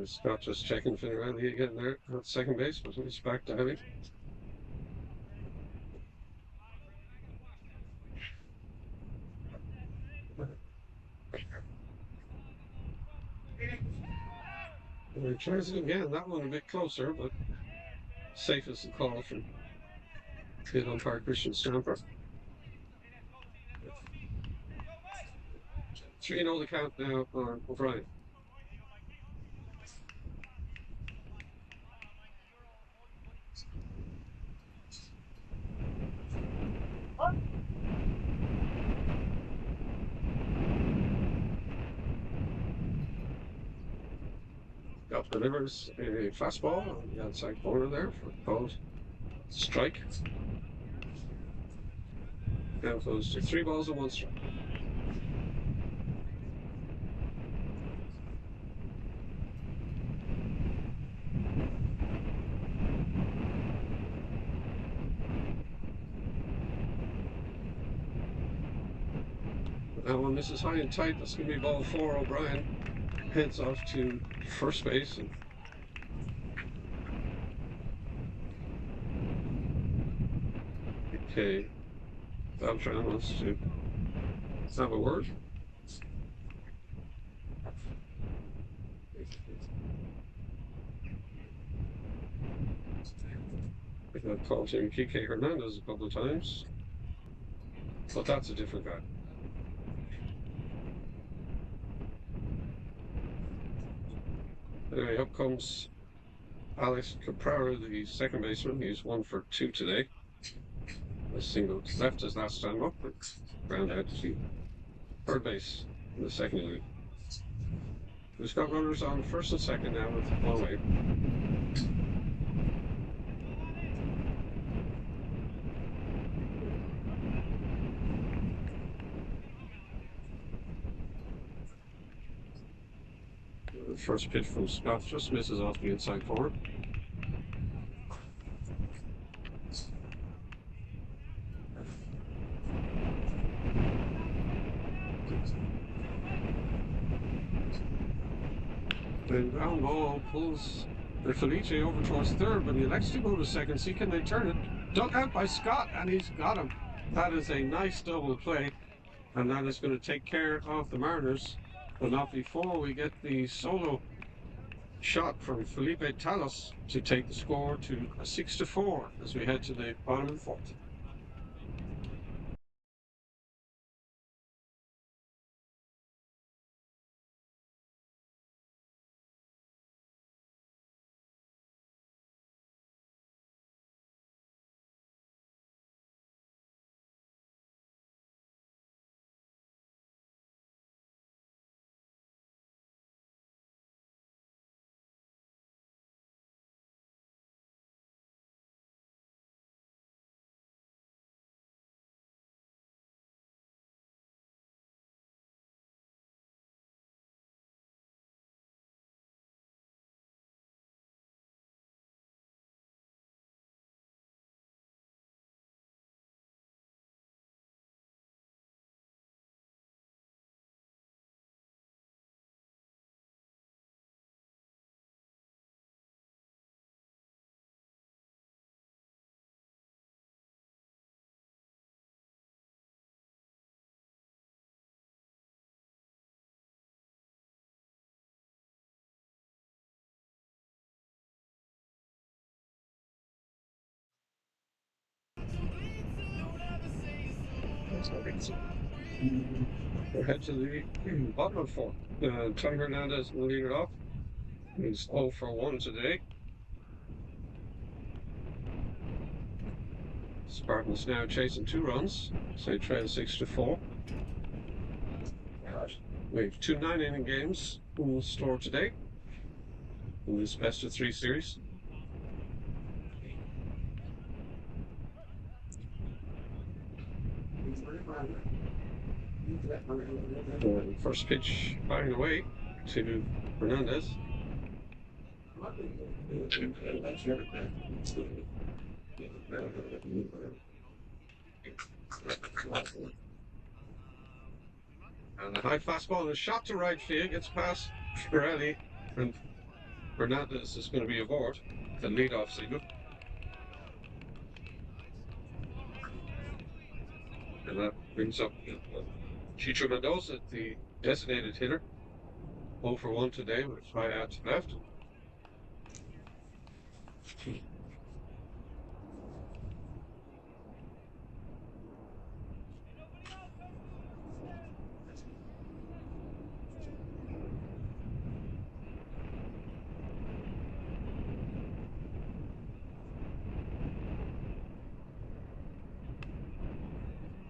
Scott just checking Finrelli again there at second base, but he's back diving. And he tries it again. That one a bit closer, but safe as the call from hit umpire Christian Stamper. 3-0 the count now on O'Brien. Scott delivers a fastball on the outside corner there for called strike. Now goes to 3 balls and 1 strike. That one misses high and tight. That's going to be ball 4. O'Brien heads off to first base. And okay, Beltran wants to have a word. I've called him Kike Hernandez a couple of times, but that's a different guy. Anyway, up comes Alex Caprara, the second baseman. He's 1 for 2 today. A single left his last time up, but ground out to third base in the second inning. We've got runners on first and second now with 1 away. The first pitch from Scott just misses off the inside corner. The ground ball pulls the Felice over towards third, but he elects to go to second. See, can they turn it? Dug out by Scott, and he's got him. That is a nice double play, and that is going to take care of the Mariners, but not before we get the solo shot from Felipe Talos to take the score to a 6-4 as we head to the bottom of the fourth. We'll head to the bottom of four. Tony Hernandez will lead it off. He's 0 for 1 today. Spartans now chasing 2 runs, so they trail 6-4. We have 2 9-inning games in the store today in this best of 3 series. First pitch firing away to Hernandez. And a high fastball and a shot to right field gets past Pirelli, and Hernandez is going to be aboard the leadoff single. And that brings up Chicho Mendoza, the designated hitter. 0 for 1 today with a fly out to left.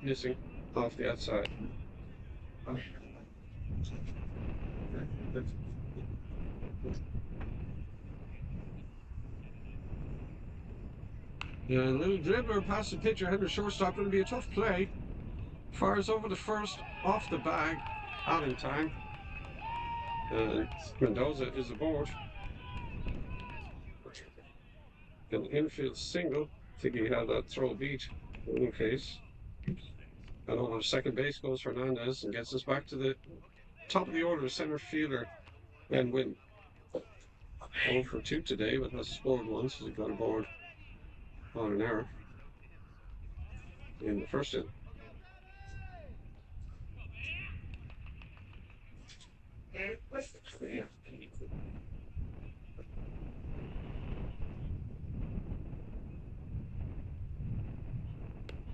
Missing off the outside. Yeah, a little dribbler past the pitcher, headed to shortstop. Going to be a tough play. Fires over the first, off the bag, out in time. Mendoza is aboard. An infield single. I think he had that throw beat in any case. And over to second base goes Hernandez and gets us back to the top of the order, center fielder, and win. 0 for 2 today, but has scored once. He got aboard on an error in the first inning.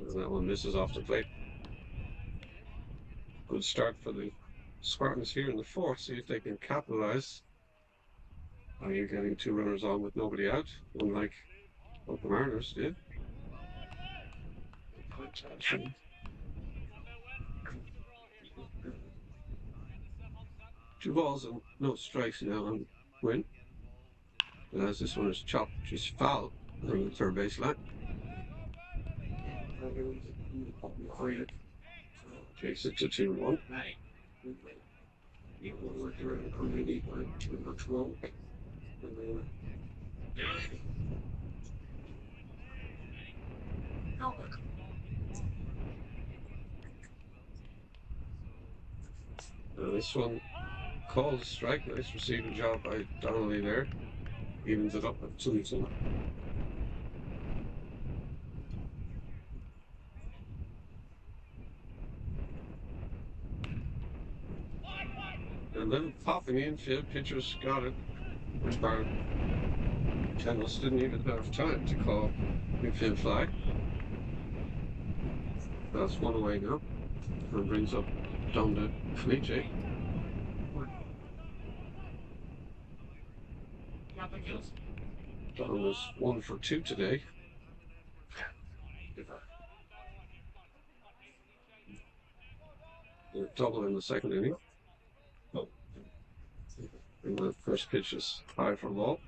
And that one misses off the plate. Good start for the Spartans here in the fourth. See if they can capitalize. Are you getting 2 runners on with nobody out, unlike what the Mariners did? 2 balls and no strikes now on win. As this one is chopped, just foul on the third base line. Takes it to 2-1. This one called a strike. Nice receiving job by Donnelly there. Evens it up at 2-2. And then popping the infield, pitchers got it. Tennis didn't even have time to call infield fly. That's 1 away now. And brings up down to Felice. Don was 1 for 2 today. A double in the second inning. And the first pitch is high for ball.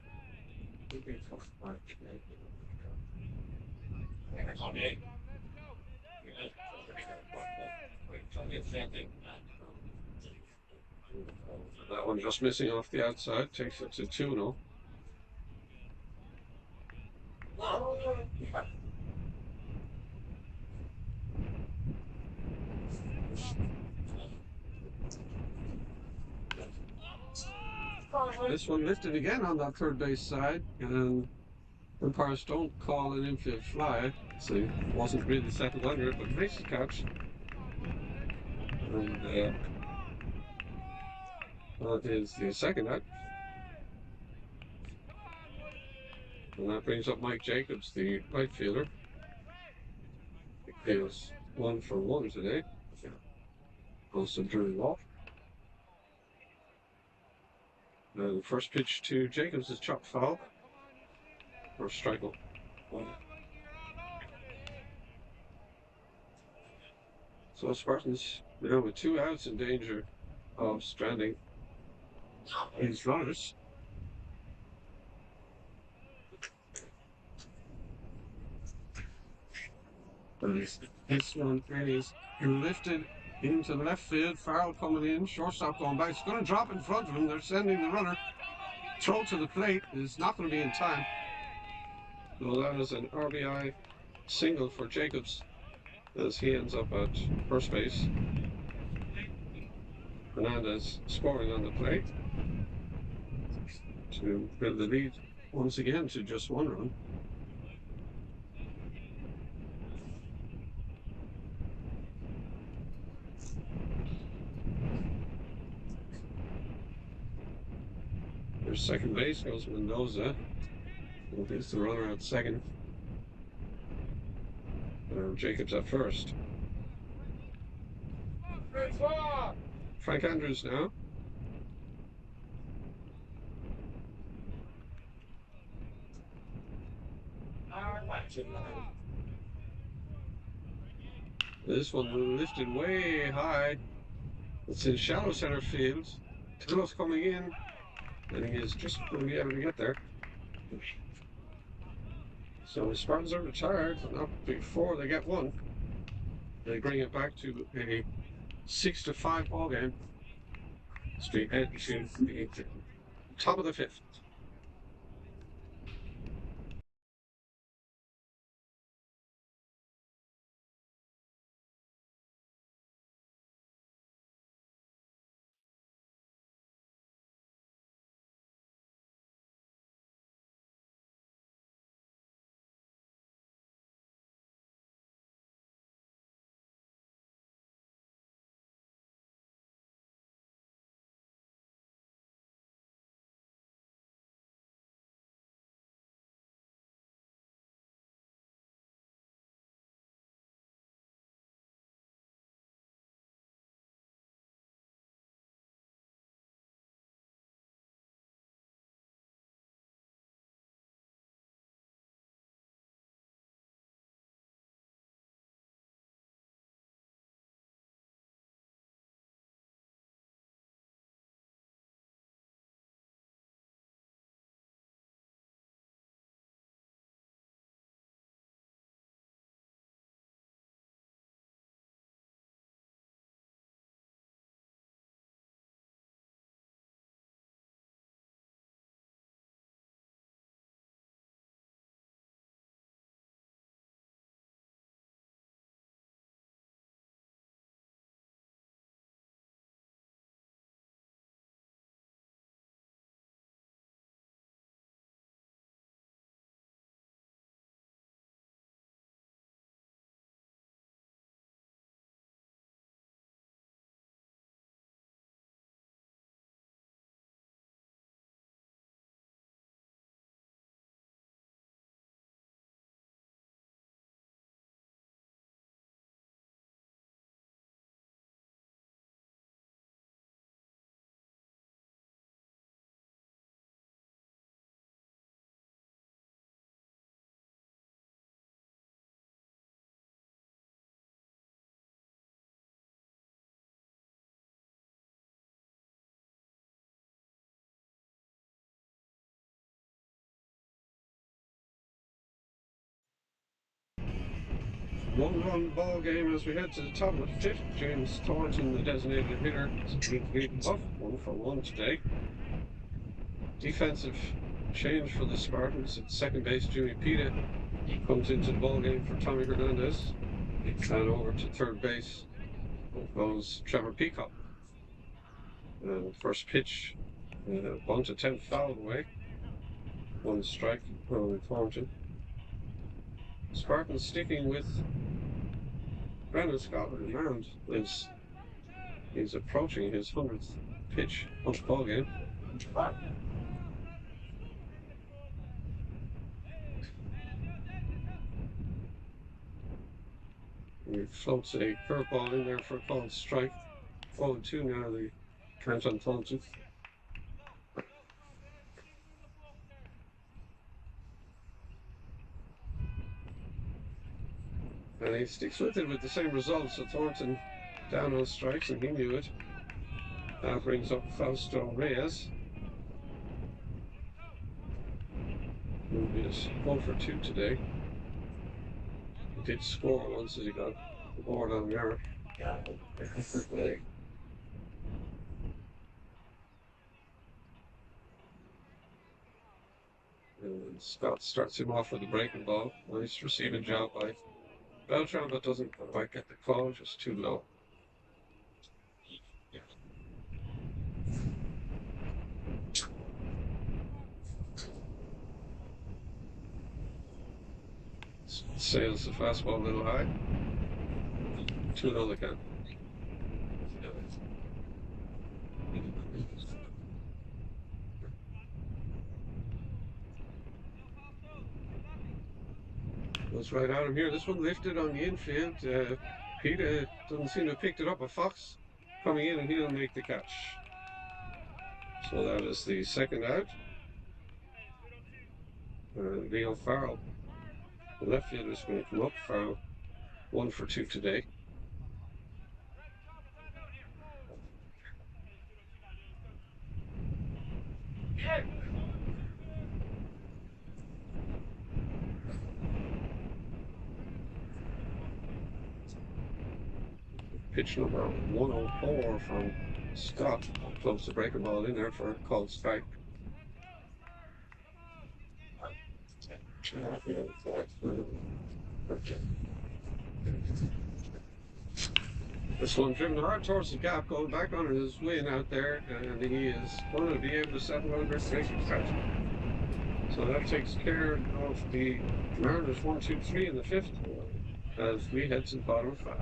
That one just missing off the outside, takes it to 2-0. This one lifted again on that third base side, and umpires don't call an infield fly, so it wasn't really settled under it, but makes the catch. And that is the second out. And that brings up Mike Jacobs, the right fielder. He fields 1-for-1 today. Goes to Drew Watt. The first pitch to Jacobs is chopped foul. Or strikeout. So Spartans, with 2 outs in danger of stranding these runners. This one is lifted into left field. Farrell coming in. Shortstop going back. It's going to drop in front of him. They're sending the runner. Throw to the plate is not going to be in time. So that is an RBI single for Jacobs as he ends up at first base. Hernandez scoring on the plate to build the lead once again to just 1 run. There's second base goes Mendoza. Gets the runner at second. Jacobs at first. Frank Andrews now. This one lifted way high. It's in shallow center field. Tillo's coming in, and he is just going to be able to get there. So the Spartans are retired, not before they get one. They bring it back to a 6-5 ball game. Straight head to the top of the 5th. One-run ball game as we head to the top of the 5th. James Thornton, the designated hitter, is leading off 1-for-1 today. Defensive change for the Spartans at second base. Jimmy Pita comes into the ball game for Tommy Hernandez, and over to third base goes Trevor Peacock. First pitch, bunt attempt fouled away. 1 strike for Thornton. Spartans sticking with Brandon Scott on the mound as he's approaching his 100th pitch of the ball game. He floats a curveball in there for a called strike. 0-2 now, the count on Thornton. And he sticks with it with the same result, so Thornton down on strikes, and he knew it. That brings up Fausto Reyes, who is 1-for-2 today. He did score once as he got the board on the arm. And Scott starts him off with a breaking ball. Nice receiving job by Beltran, but doesn't quite get the call, just too low. Sails the fastball a little high. 2-0 again. Goes right at him here. This one lifted on the infield. Peter doesn't seem to have picked it up. A Fox coming in, and he'll make the catch. So that is the second out. Leo Farrell, the left fielder, is going to come up. Farrell, 1-for-2 today. Pitch number 104 from Scott. Floats the breaker ball in there for a called strike. This one driven hard towards the gap, going back on his win out there, and he is going to be able to settle under safety catch. So that takes care of the Mariners 1-2-3 in the fifth as we head to the bottom of 5.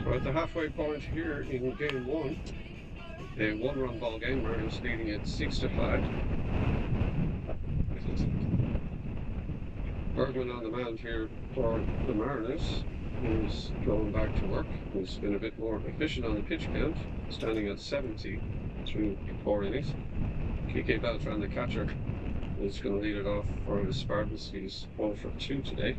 We're at the halfway point here in game 1. A one-run ball game. Mariners leading it 6-5. Bergman on the mound here for the Mariners, who's going back to work, who's been a bit more efficient on the pitch count, standing at 70 through 4 innings. Kike Beltran, the catcher, is going to lead it off for the Spartans. He's 1-for-2 today.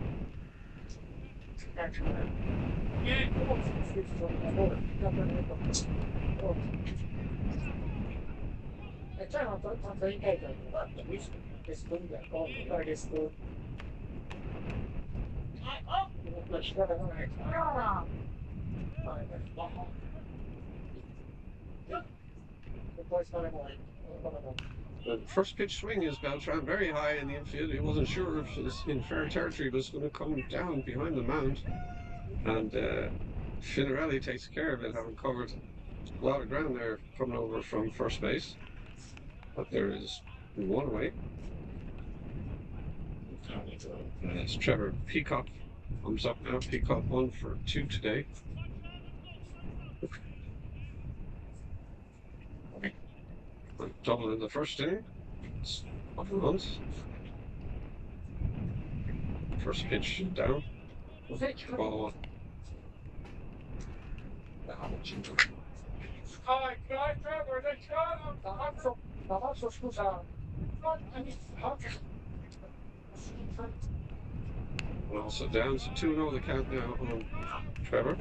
The first pitch swing is Beltran, very high in the infield. He wasn't sure if it was in fair territory, but it's going to come down behind the mound. And Finarelli takes care of it, having covered a lot of ground there coming over from first base. But there is one away. It's Trevor Peacock comes up now. Peacock 1-for-2 today. Double in the first inning. It's off the runs. First pitch down. Ball 1. Well, so down to 2-0 the count now on Trevor.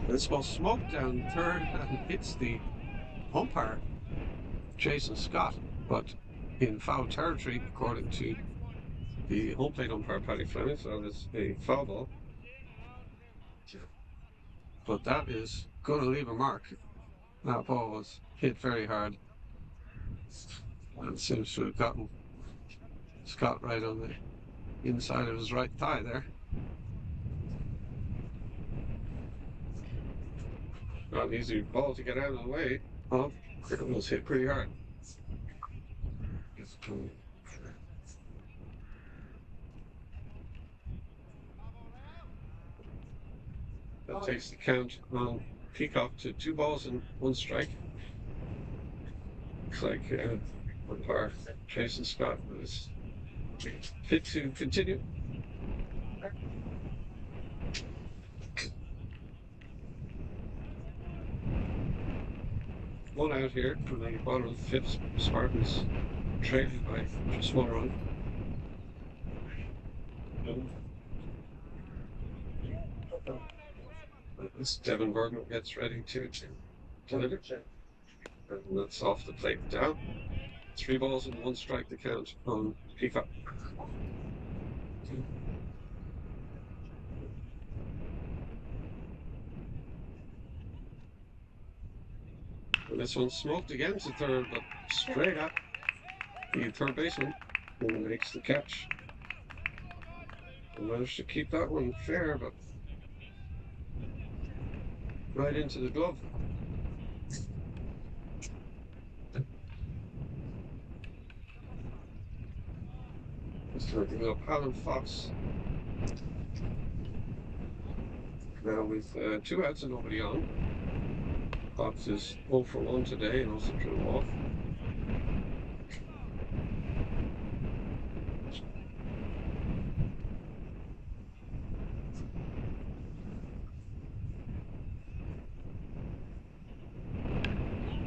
This ball smoked down third and hits the umpire, Jason Scott, but in foul territory, according to the home plate umpire, Paddy Fleming, so it's a foul ball. But that is going to leave a mark. That ball was hit very hard and seems to have gotten Scott right on the inside of his right thigh there. Not an easy ball to get out of the way of. It was hit pretty hard. That takes the count on Peacock to 2 balls and 1 strike. Looks like umpire Jason Scott was fit to continue. One out here from the bottom of the 5th. Spartans trailing by just 1 run. As Devin Bergman gets ready to deliver. And that's off the plate down. 3 balls and 1 strike to count on Peacock. And this one smoked again to third, but straight up the third baseman who makes the catch. And managed to keep that one fair, but right into the glove. Just looking up Alan Fox. Now with 2 outs and nobody on. Fox is 0 for 1 today and also drew off.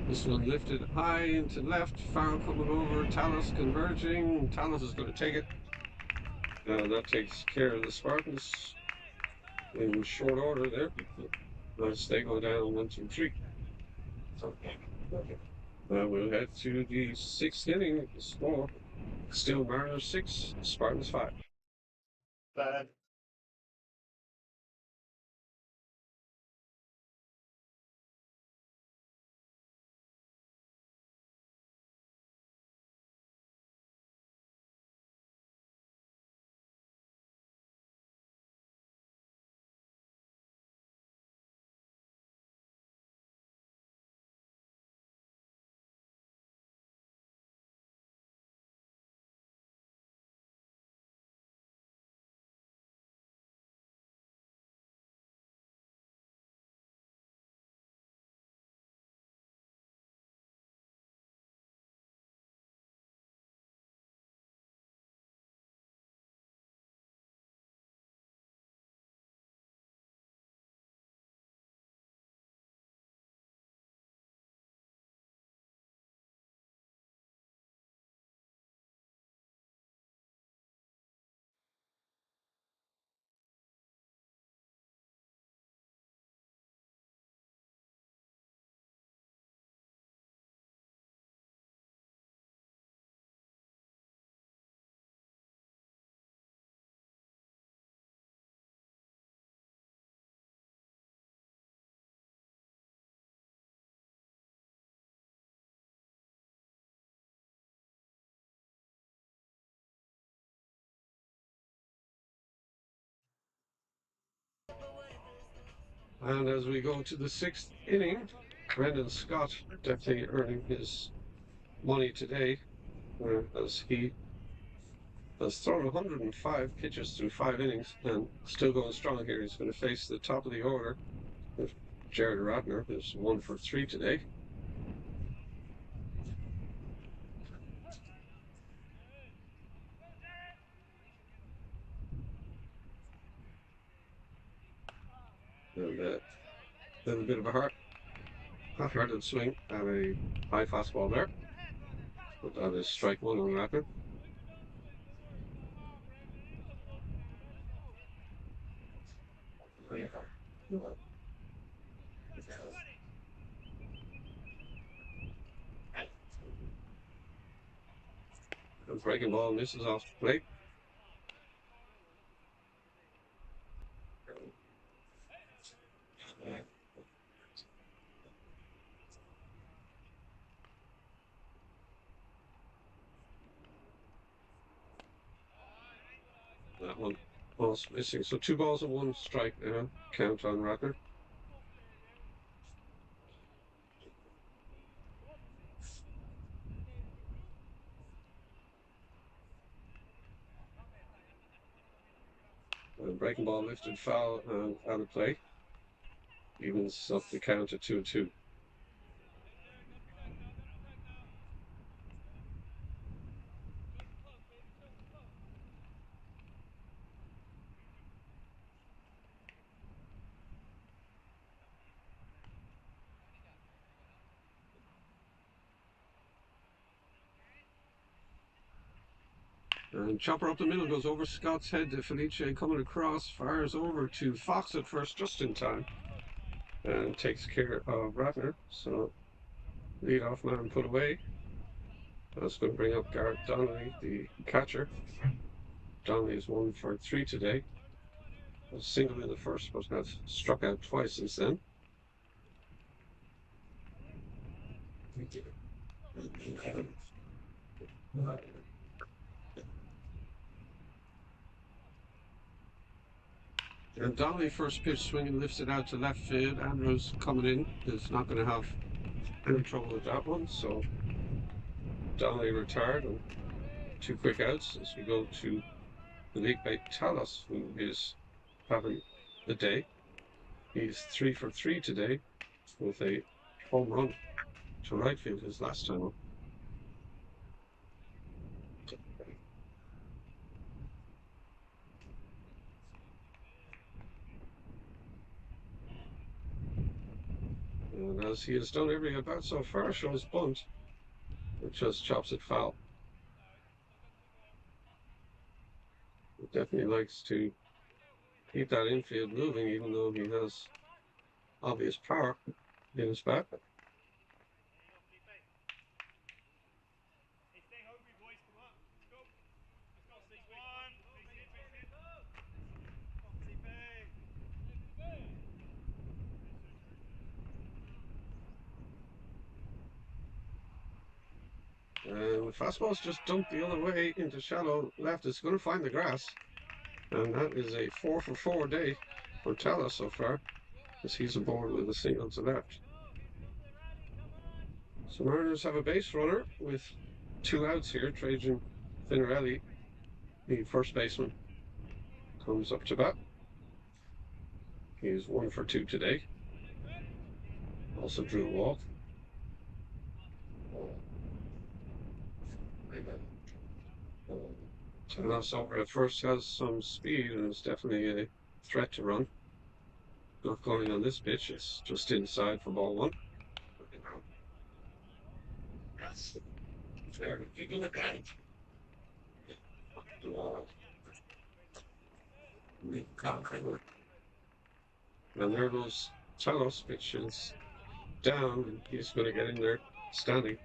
This one lifted high into left, foul coming over, Tallis converging. Tallis is going to take it. That takes care of the Spartans in short order there. As they go down 1, 2, 3. We'll head to the 6th inning. The score still Mariners 6, Spartans 5. Bad. And as we go to the 6th inning, Brendan Scott definitely earning his money today, as he has thrown 105 pitches through 5 innings and still going strong here. He's going to face the top of the order with Jared Ratner, who's 1 for 3 today. And a little bit of a half-hearted swing at a high fastball there. But that is strike one on Ratner. The breaking ball misses off the plate. That one was missing. So 2 balls and 1 strike now. Count on Ratner. The breaking ball lifted foul and out of play. Evens up the count at 2-2. And chopper up the middle goes over Scott's head to Felice coming across, fires over to Fox at first just in time and takes care of Ratner. So leadoff man put away. That's going to bring up Garrett Donnelly, the catcher. Donnelly is 1 for 3 today. A single in the first, but has struck out twice since then. And Donnelly first pitch swinging lifts it out to left field. Andrews coming in is not going to have any trouble with that one. So Donnelly retired and 2 quick outs as we go to the league mate Talos, who is having the day. He's 3 for 3 today with a home run to right field his last time up. And as he has done every at bat so far, shows bunt, it just chops it foul. He definitely likes to keep that infield moving, even though he has obvious power in his bat. And the fastball's just dumped the other way into shallow left. It's going to find the grass. And that is a 4 for 4 day for Talos so far, as he's aboard with a single to left. So Mariners have a base runner with 2 outs here. Trajan Finarelli, the first baseman, comes up to bat. He's 1 for 2 today. Also drew a walk. Talos over at first has some speed and is definitely a threat to run. Not going on this pitch, it's just inside for ball 1. And there goes Talos, pitch is down, and he's going to get in there standing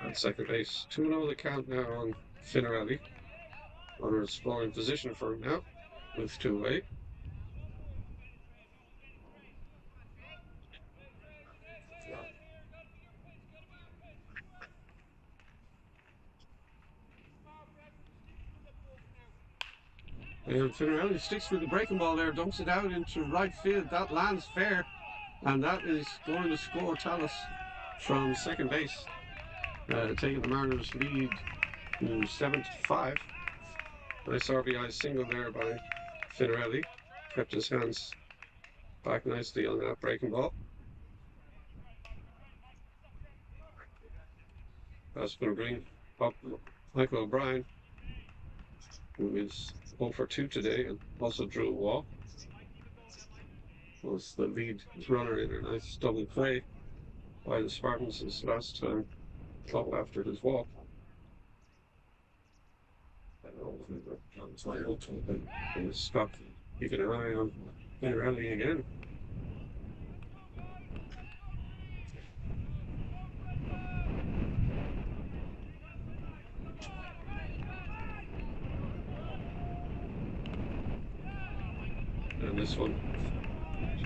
at second base. 2-0 the count now on Finarelli. Runner exploring position for him now with 2 away. And Finarelli sticks with the breaking ball there, dumps it out into right field. That lands fair, and that is going to score Talos from second base, taking the Mariners' lead to 7-5. Nice RBI single there by Finarelli. Kept his hands back nicely on that breaking ball. That's going to bring up Michael O'Brien, who is 0 for 2 today and also drew a walk. was the lead runner in a nice double play by the Spartans his last time up after his walk. And Scott keeping an eye on Rally again. And this one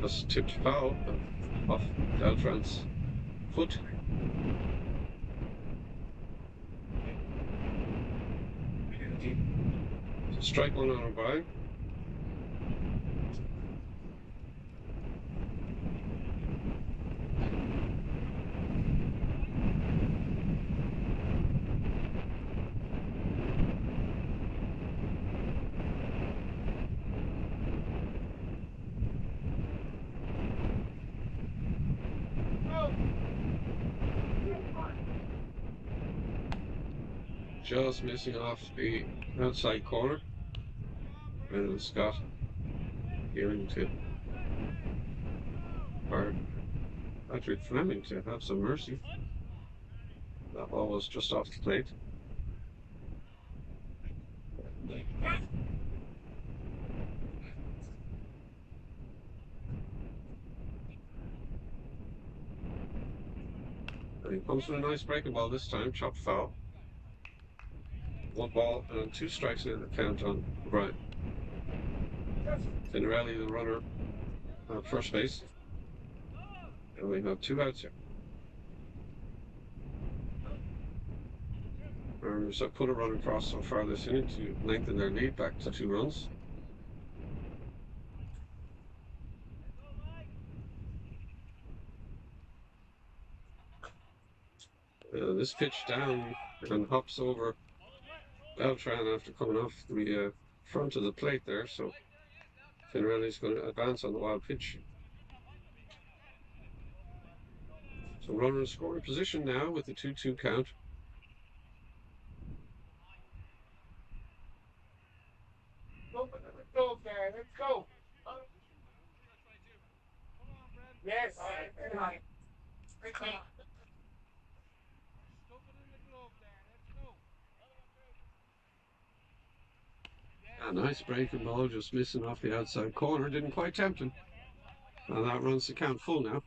just tipped foul off Deltran's foot. Strike one on O'Brien. Just missing off the outside corner. And Scott giving to Patrick Fleming to have some mercy. That ball was just off the plate. And he comes with a nice breaking ball this time, chopped foul. One ball and 2 strikes in the count on O'Brien. Finarelli, the runner, at first base. And we have 2 outs here. Mariners have put a run across so far this inning to lengthen their lead back to 2 runs. This pitch down and hops over Beltran after coming off the front of the plate there, so Finarelli's going to advance on the wild pitch. So runner in scoring position now with the 2-2 count. Let's go, guys. Let's go. Yes. A nice breaking ball, just missing off the outside corner. Didn't quite tempt him. And that runs the count full now.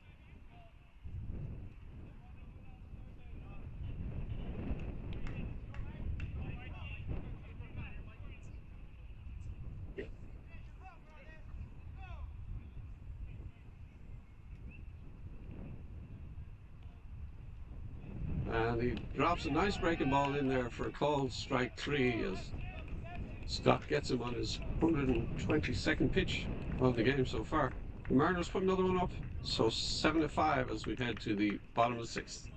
And he drops a nice breaking ball in there for a called strike 3 as Scott gets him on his 122nd pitch of the game so far. The Mariners put another one up, so 7-5 as we head to the bottom of the 6th.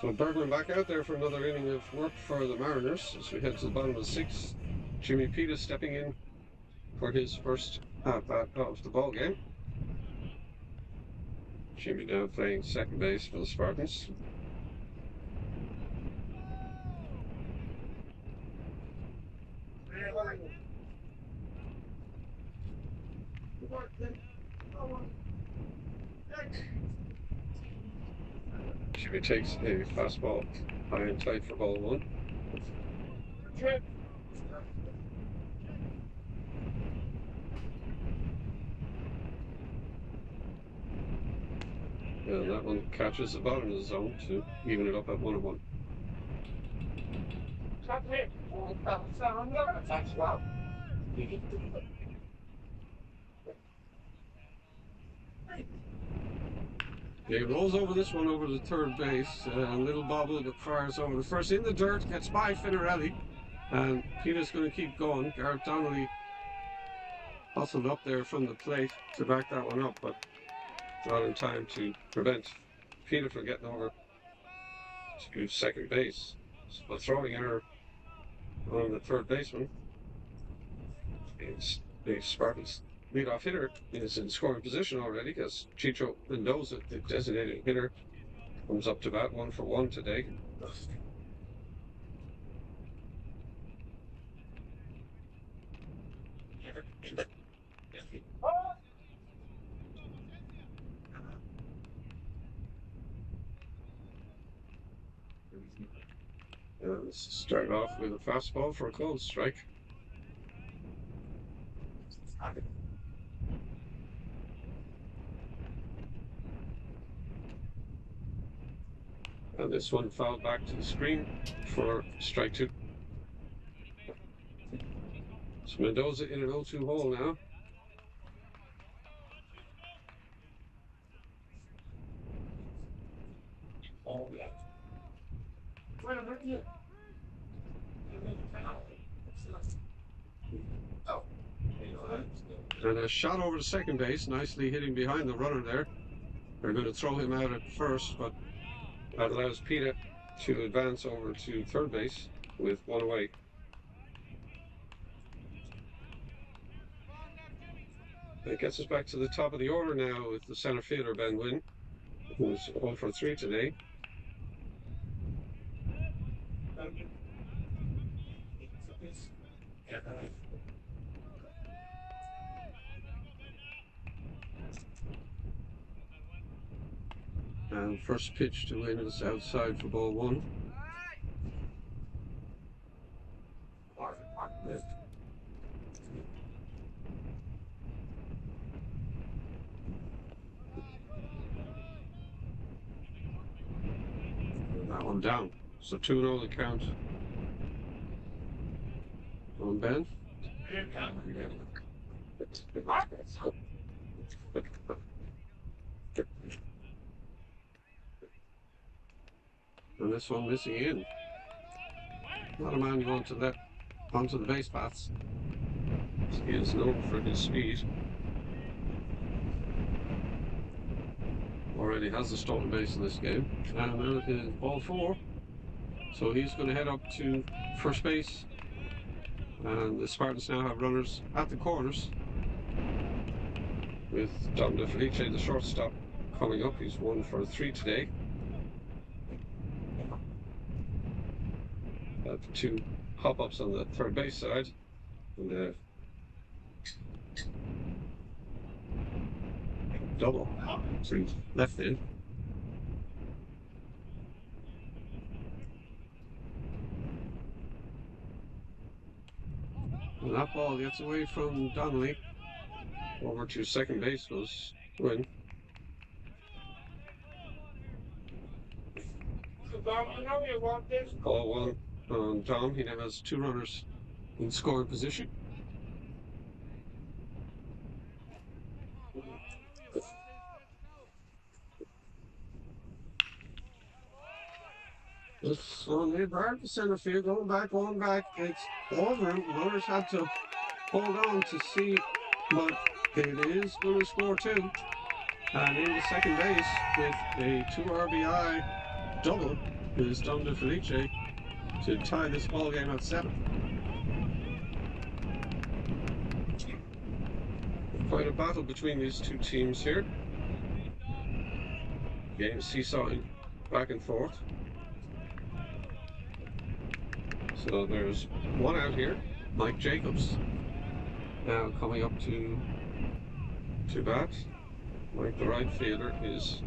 So Bergman back out there for another inning of work for the Mariners as we head to the bottom of the 6th. Jimmy Pita stepping in for his first at-bat of the ball game. Jimmy now playing second base for the Spartans. Jimmy takes a fastball high and tight for ball one. And that one catches the bottom of the zone to even it up at 1-1. He rolls over this one over the third base. A little bobble that fires over the first in the dirt, gets by Finarelli. And Peter's going to keep going. Garrett Donnelly hustled up there from the plate to back that one up, but not in time to prevent Peter from getting over to second base. So throwing error on the third baseman. The Spartans leadoff hitter is in scoring position already because Chicho Mendoza, the designated hitter, comes up to bat 1 for 1 today. Let's start off with a fastball for a cold strike. And this one fouled back to the screen for strike 2. So Mendoza in an 0-2 hole now. And a shot over to second base, nicely hitting behind the runner there. They're going to throw him out at first, but that allows Peter to advance over to third base with one away. That gets us back to the top of the order now with the center fielder, Ben Wynn, who's 0 for 3 today. And first pitch to Wynn is outside for ball 1. That one down. So 2-0 the count on Ben. And this one missing in. Not a man going to let onto the base paths. He is known for his speed. Already has the stolen base in this game. And there is ball 4. So he's going to head up to first base. And the Spartans now have runners at the corners. With Dom DeFelice, the shortstop, coming up. He's 1 for 3 today. Two hop-ups on the third base side. And double. So left in. And that ball gets away from Donnelly. Over to second base goes Wynn. Ball 1 on Dom. He now has 2 runners in scoring position. This one hit hard to center field, going back. It's over. Runners had to hold on to see, but it is going to score 2. And in the second base with a 2 RBI double is Dom DeFelice to tie this ball game at 7. Quite a battle between these two teams here. Game seesawing back and forth. So there's one out here, Mike Jacobs, now coming up to Too bad. Mike, the right fielder, is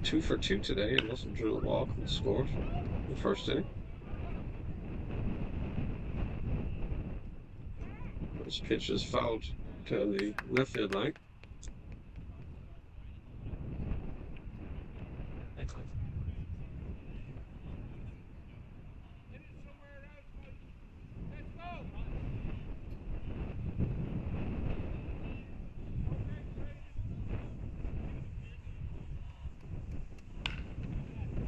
2 for 2 today and mustn't drill a walk and scored in the first inning. This pitch is fouled to the left field line.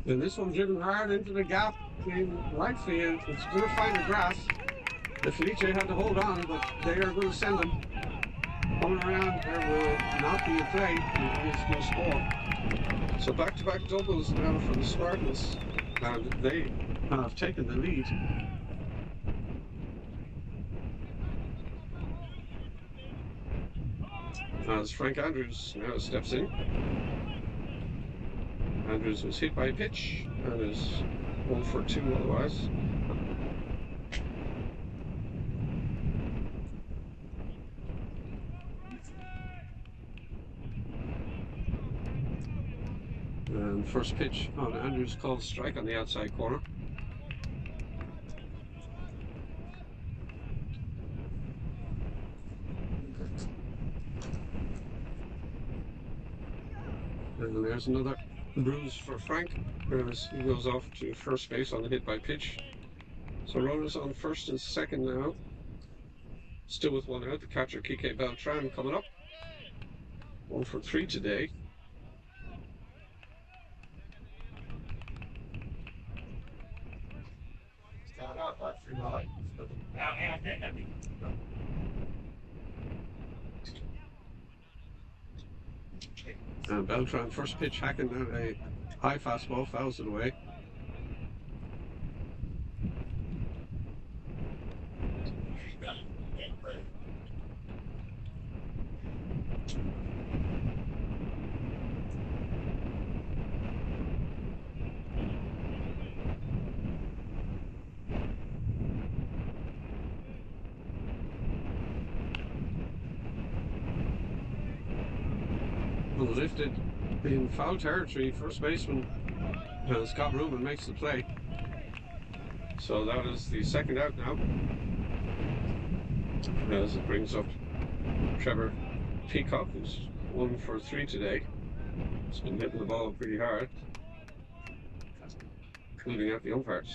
And this one's driven hard into the gap in right field. It's going to find the grass. The Felice had to hold on, but they are going to send them coming around. There will not be a play, and he's going to score. So back-to-back doubles now for the Spartans, and they have taken the lead. As Frank Andrews now steps in. Andrews was hit by a pitch and is 1 for 2 otherwise. And first pitch on Andrews called strike on the outside corner. And there's another bruise for Frank as he goes off to first base on the hit by pitch. So runners on first and second now. Still with one out, the catcher Kike Beltran coming up. 1 for 3 today. And Beltran first pitch hacking at a high fastball, fouls it away. Lifted in foul territory, first baseman Scott Rubin makes the play. So that is the second out now, as it brings up Trevor Peacock, who's 1 for 3 today. He's been hitting the ball pretty hard, including at the umpires.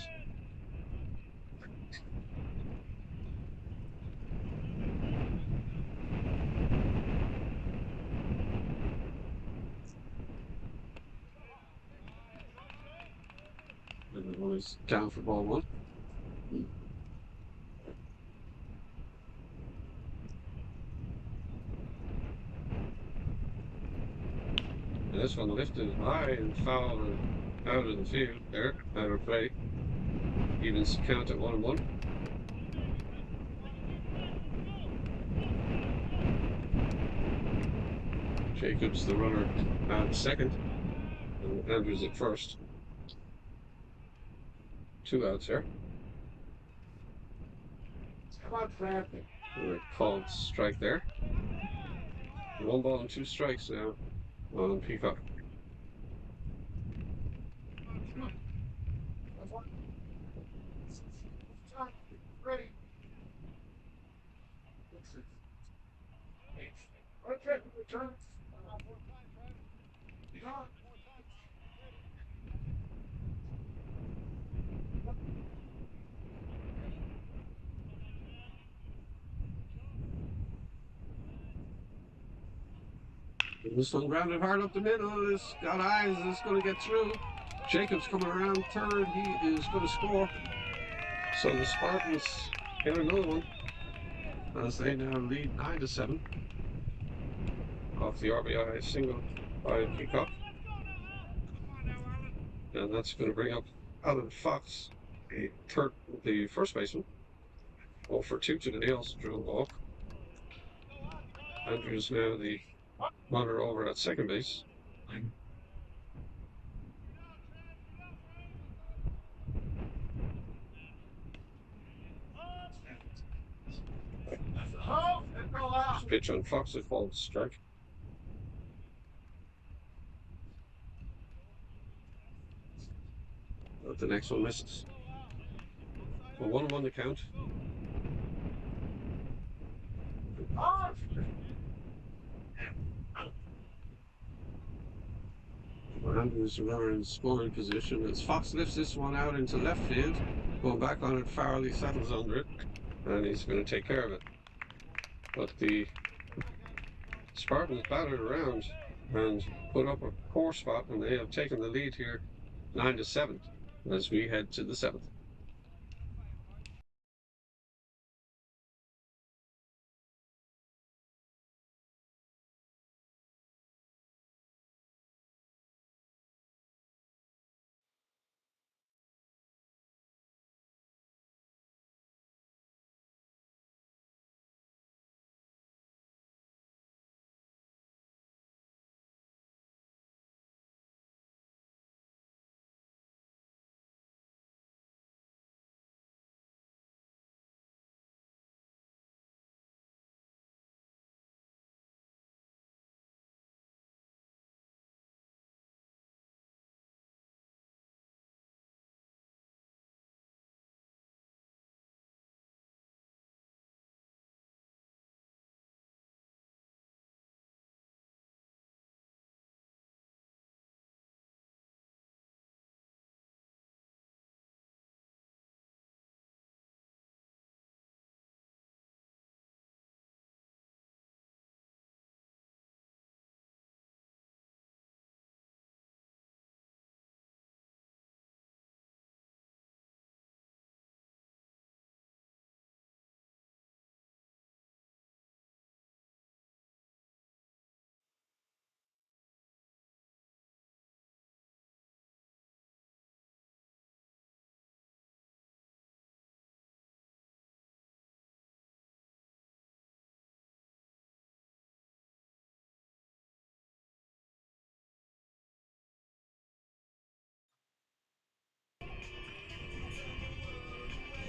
And the one is down for ball 1. And this one lifted high and foul and out of the field there, out of play. Evens count at 1-1. Jacobs the runner at second, and Andrews at first. 2 outs there. Called strike there. 1 ball and 2 strikes now on Peacock. This one grounded hard up the middle. It's got eyes. It's going to get through. Jacobs coming around third. He is going to score. So the Spartans get another one as they now lead 9-7 off the RBI single by Peacock. And that's going to bring up Alan Fox, the first baseman. 0 for 2 today, also drew a walk. Andrews now the runner over at second base. Pitch on Fox, a called strike. the next one misses. So 1-1 the count. Andrews runner in scoring position as Fox lifts this one out into left field. Going back on it, Farrelly settles under it, and he's going to take care of it. But the Spartans battered around and put up a poor spot, and they have taken the lead here 9-7 as we head to the 7th.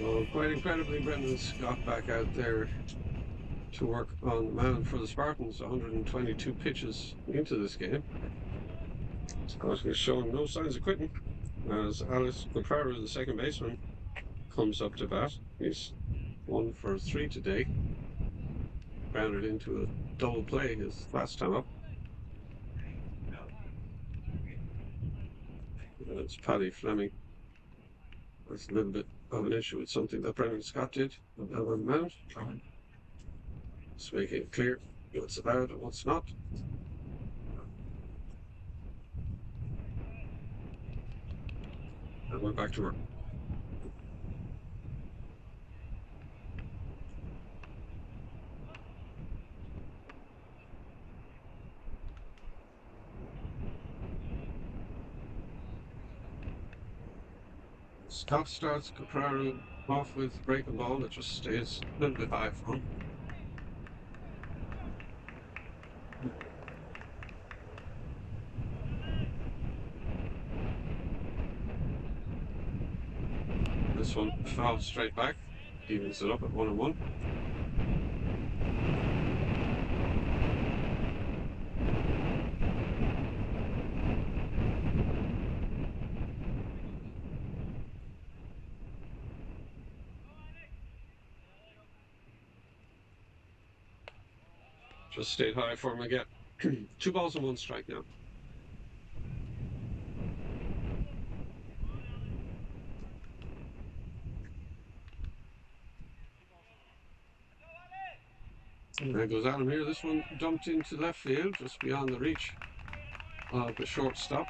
Well, quite incredibly, Brendan Scott back out there to work on the mound for the Spartans. 122 pitches into this game. Scott is showing no signs of quitting as Alex Caprara, the second baseman, comes up to bat. He's 1 for 3 today. Grounded into a double play his last time up. It's Paddy Fleming. That's a little bit of an issue with something that Brendan Scott did on the mound. Just making it clear what's allowed and what's not. And we're back to work. Scott starts Caprara off with breaking ball that just stays a little bit high for him. This one fouled straight back, evens it up at 1-1. Just stayed high for him again. 2 balls and 1 strike now. And there goes Adam here. This one dumped into left field, just beyond the reach of the shortstop.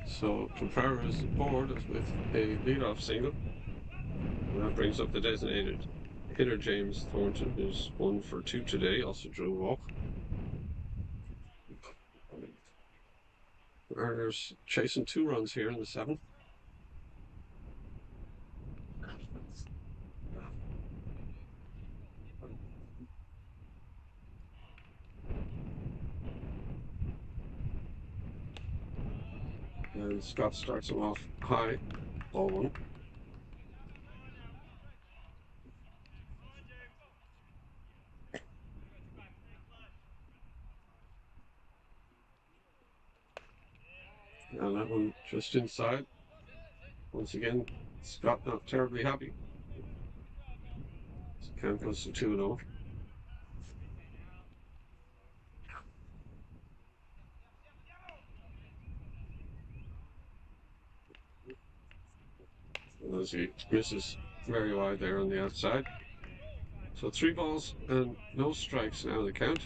So Caprara is aboard with a leadoff single. And that brings up the designated hitter James Thornton, who's 1 for 2 today, also drew a walk. Mariners chasing 2 runs here in the 7th. And Scott starts him off high, ball 1. And that one just inside. Once again, Scott not terribly happy. Count goes to 2-0. As he misses very wide there on the outside. So 3 balls and no strikes now the count.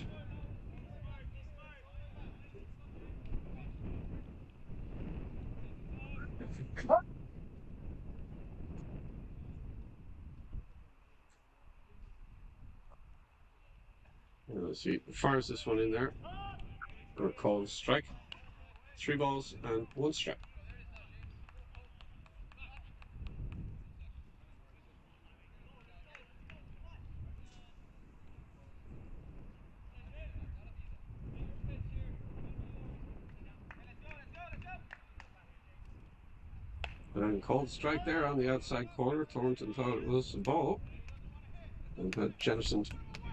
As he fires this one in there, or called strike. 3 balls and 1 strike. And called strike there on the outside corner. Thornton thought it was a ball and had jettisoned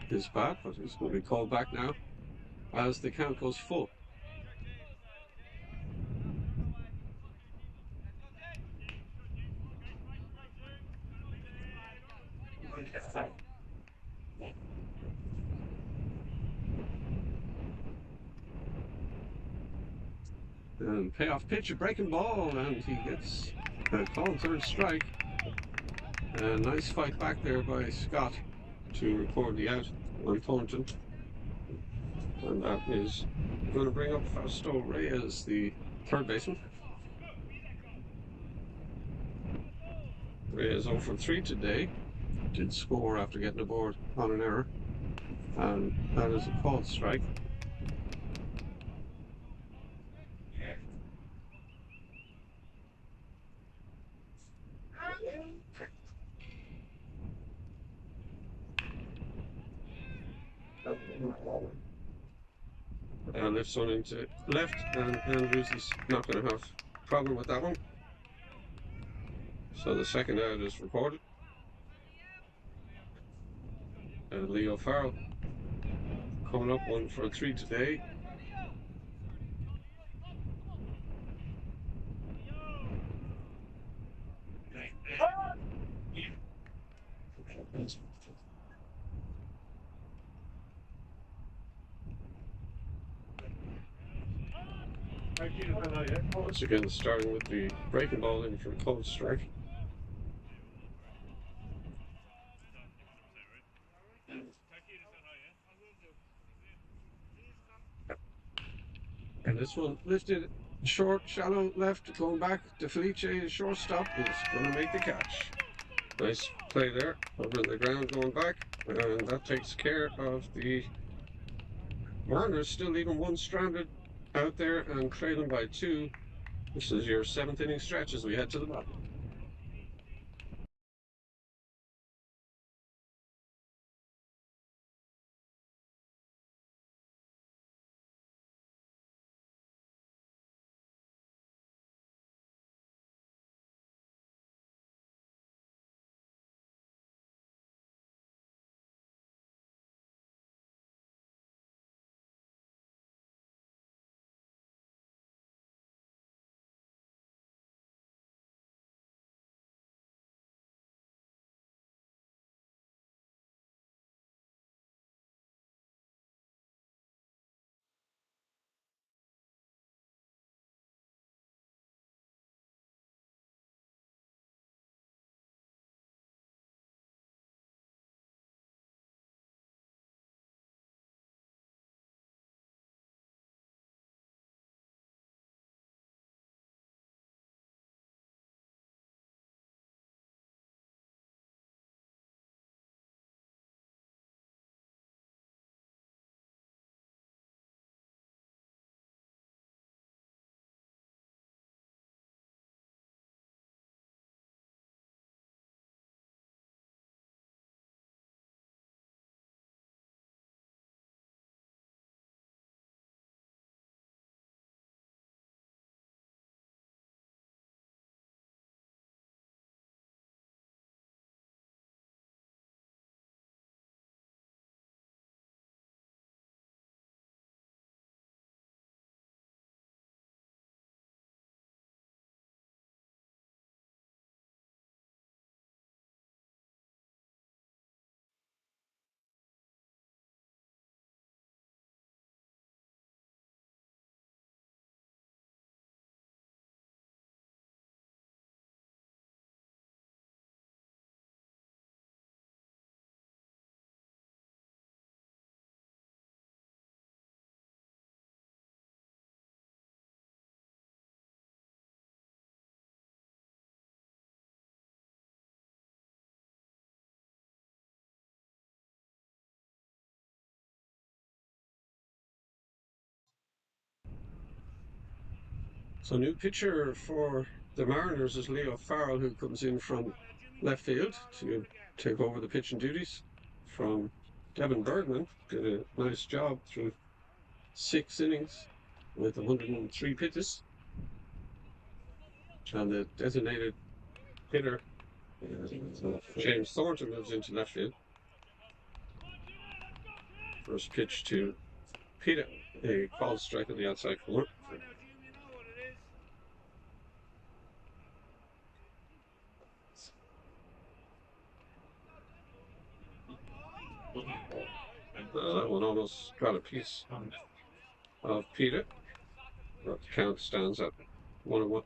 his bat, but he's going to be called back now as the count goes full. And payoff pitch, a breaking ball, and he gets a called third strike. A nice fight back there by Scott to record the out on Thornton. And that is going to bring up Fausto Reyes, the third baseman. Reyes 0 for 3 today. Did score after getting aboard on an error. And that is a called strike. And lifts one into left, and Andrews is not going to have a problem with that one. So the second out is recorded. And Leo Farrell coming up 1 for 3 today. Once again, starting with the breaking ball in for a called strike. And this one lifted short, shallow left, going back to Felice, shortstop, is going to make the catch. Nice play there, over the ground going back, and that takes care of the Mariners, still leaving 1 stranded out there and trailing by 2. This is your 7th inning stretch as we head to the bottom. So new pitcher for the Mariners is Leo Farrell, who comes in from left field to take over the pitching duties from Devin Bergman. Did a nice job through 6 innings with 103 pitches. And the designated hitter, James Thornton, moves into left field. First pitch to Peter, a called strike on the outside corner. That one almost got a piece of Peter. But the count stands at 1-1.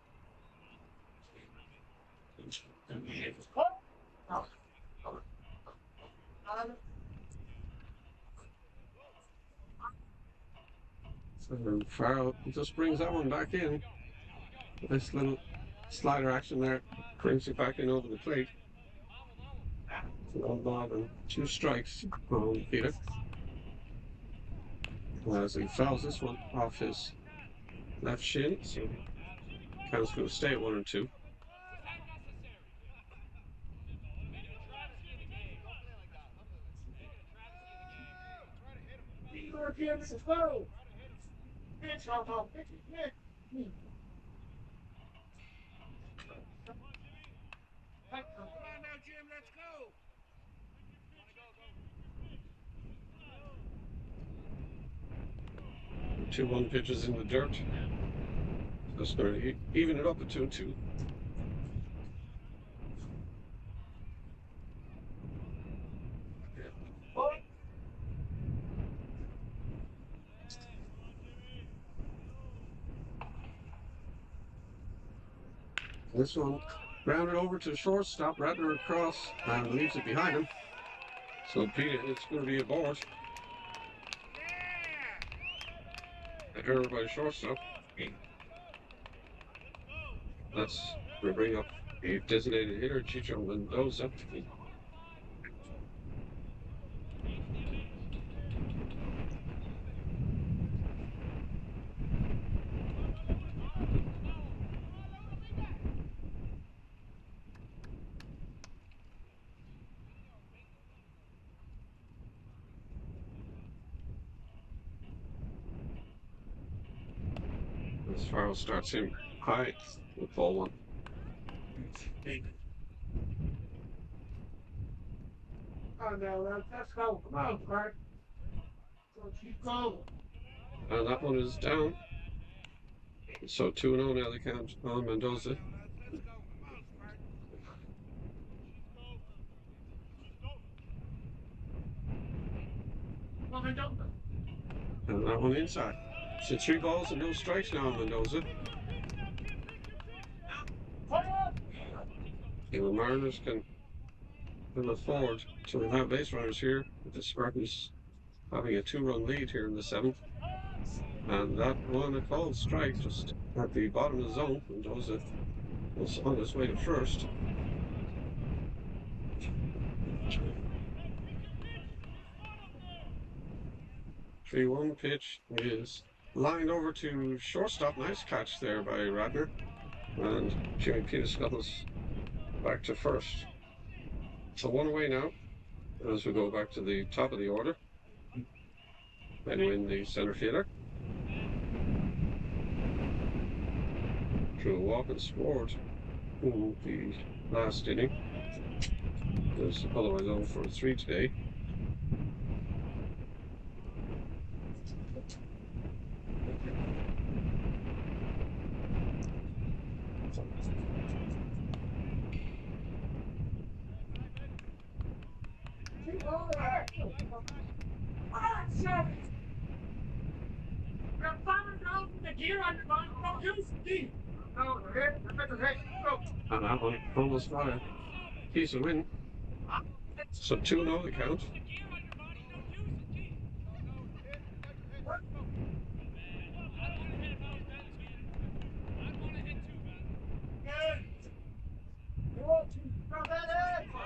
So Farrell just brings that one back in. Nice little slider action there. Brings it back in over the plate. 1 ball and 2 strikes on Peter. As he fouls this one off his left shin, so count's going to stay at 1-2. Come on now, Jim, let's go. 2-1 pitches in the dirt. Just going to even it up at 2-2. This one grounded over to shortstop, Ratner across, and leaves it behind him. So Peter, it's going to be a ball. Error by shortstop. That's going to bring up the designated hitter, Chicho Mendoza. As Farrell starts him high with ball 1. Oh, no, let's go. Come on, Bart. Don't you go. And that one is down. So 2-0 now the count on Mendoza. And that one inside. So 3 balls and no strikes now on Mendoza. And the Mariners can afford to have base runners here with the Spartans having a 2-run lead here in the 7th. And that one, a called strike just at the bottom of the zone. Mendoza was on his way to first. The 3-1 pitch is lined over to shortstop. Nice catch there by Radner. And Jimmy Peterscuttle's back to first. So 1 away now as we go back to the top of the order. Edwin, the center fielder, drew a walk and scored in the last inning. There's otherwise 0 for 3 today. And that one almost got a piece of win. So 2-0 the count.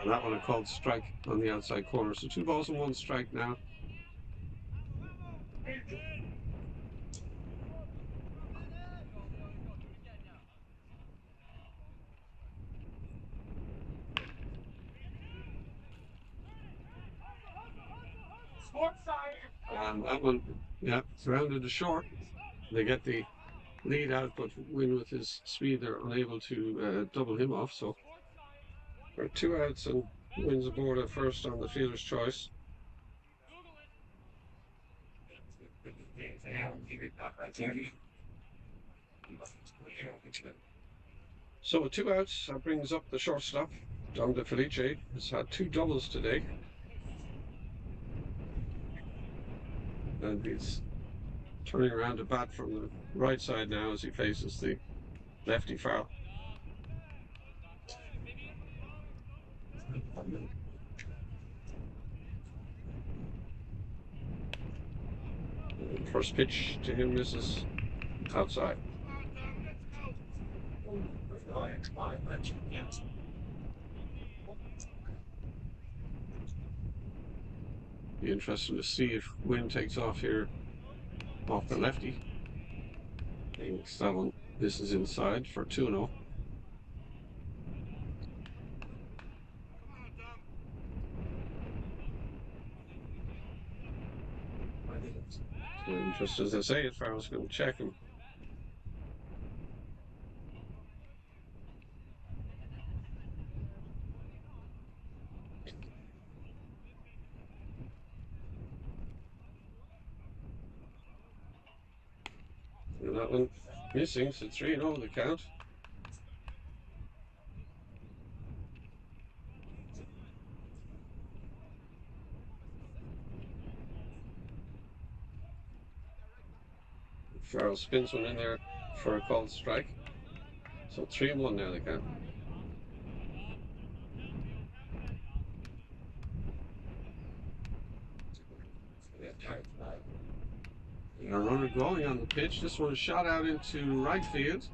And that one a called strike on the outside corner. So 2 balls and 1 strike now. And that one, yeah, rounded to short. They get the lead out, but Win with his speed, they're unable to double him off. So there are 2 outs and Win's aboard at first on the fielder's choice. So with 2 outs, that brings up the shortstop. Dom DeFelice has had 2 doubles today. And he's turning around to bat from the right side now as he faces the lefty foul. First pitch to him misses outside. Be interesting to see if Wynn takes off here off the lefty. Thinks that one misses inside for 2-0. And just as I say it, Farrell's going to check him. And that one missing, so 3-0 the count. Farrell spins one in there for a called strike. So 3-1 now the count. A runner going on the pitch. This one is shot out into right field,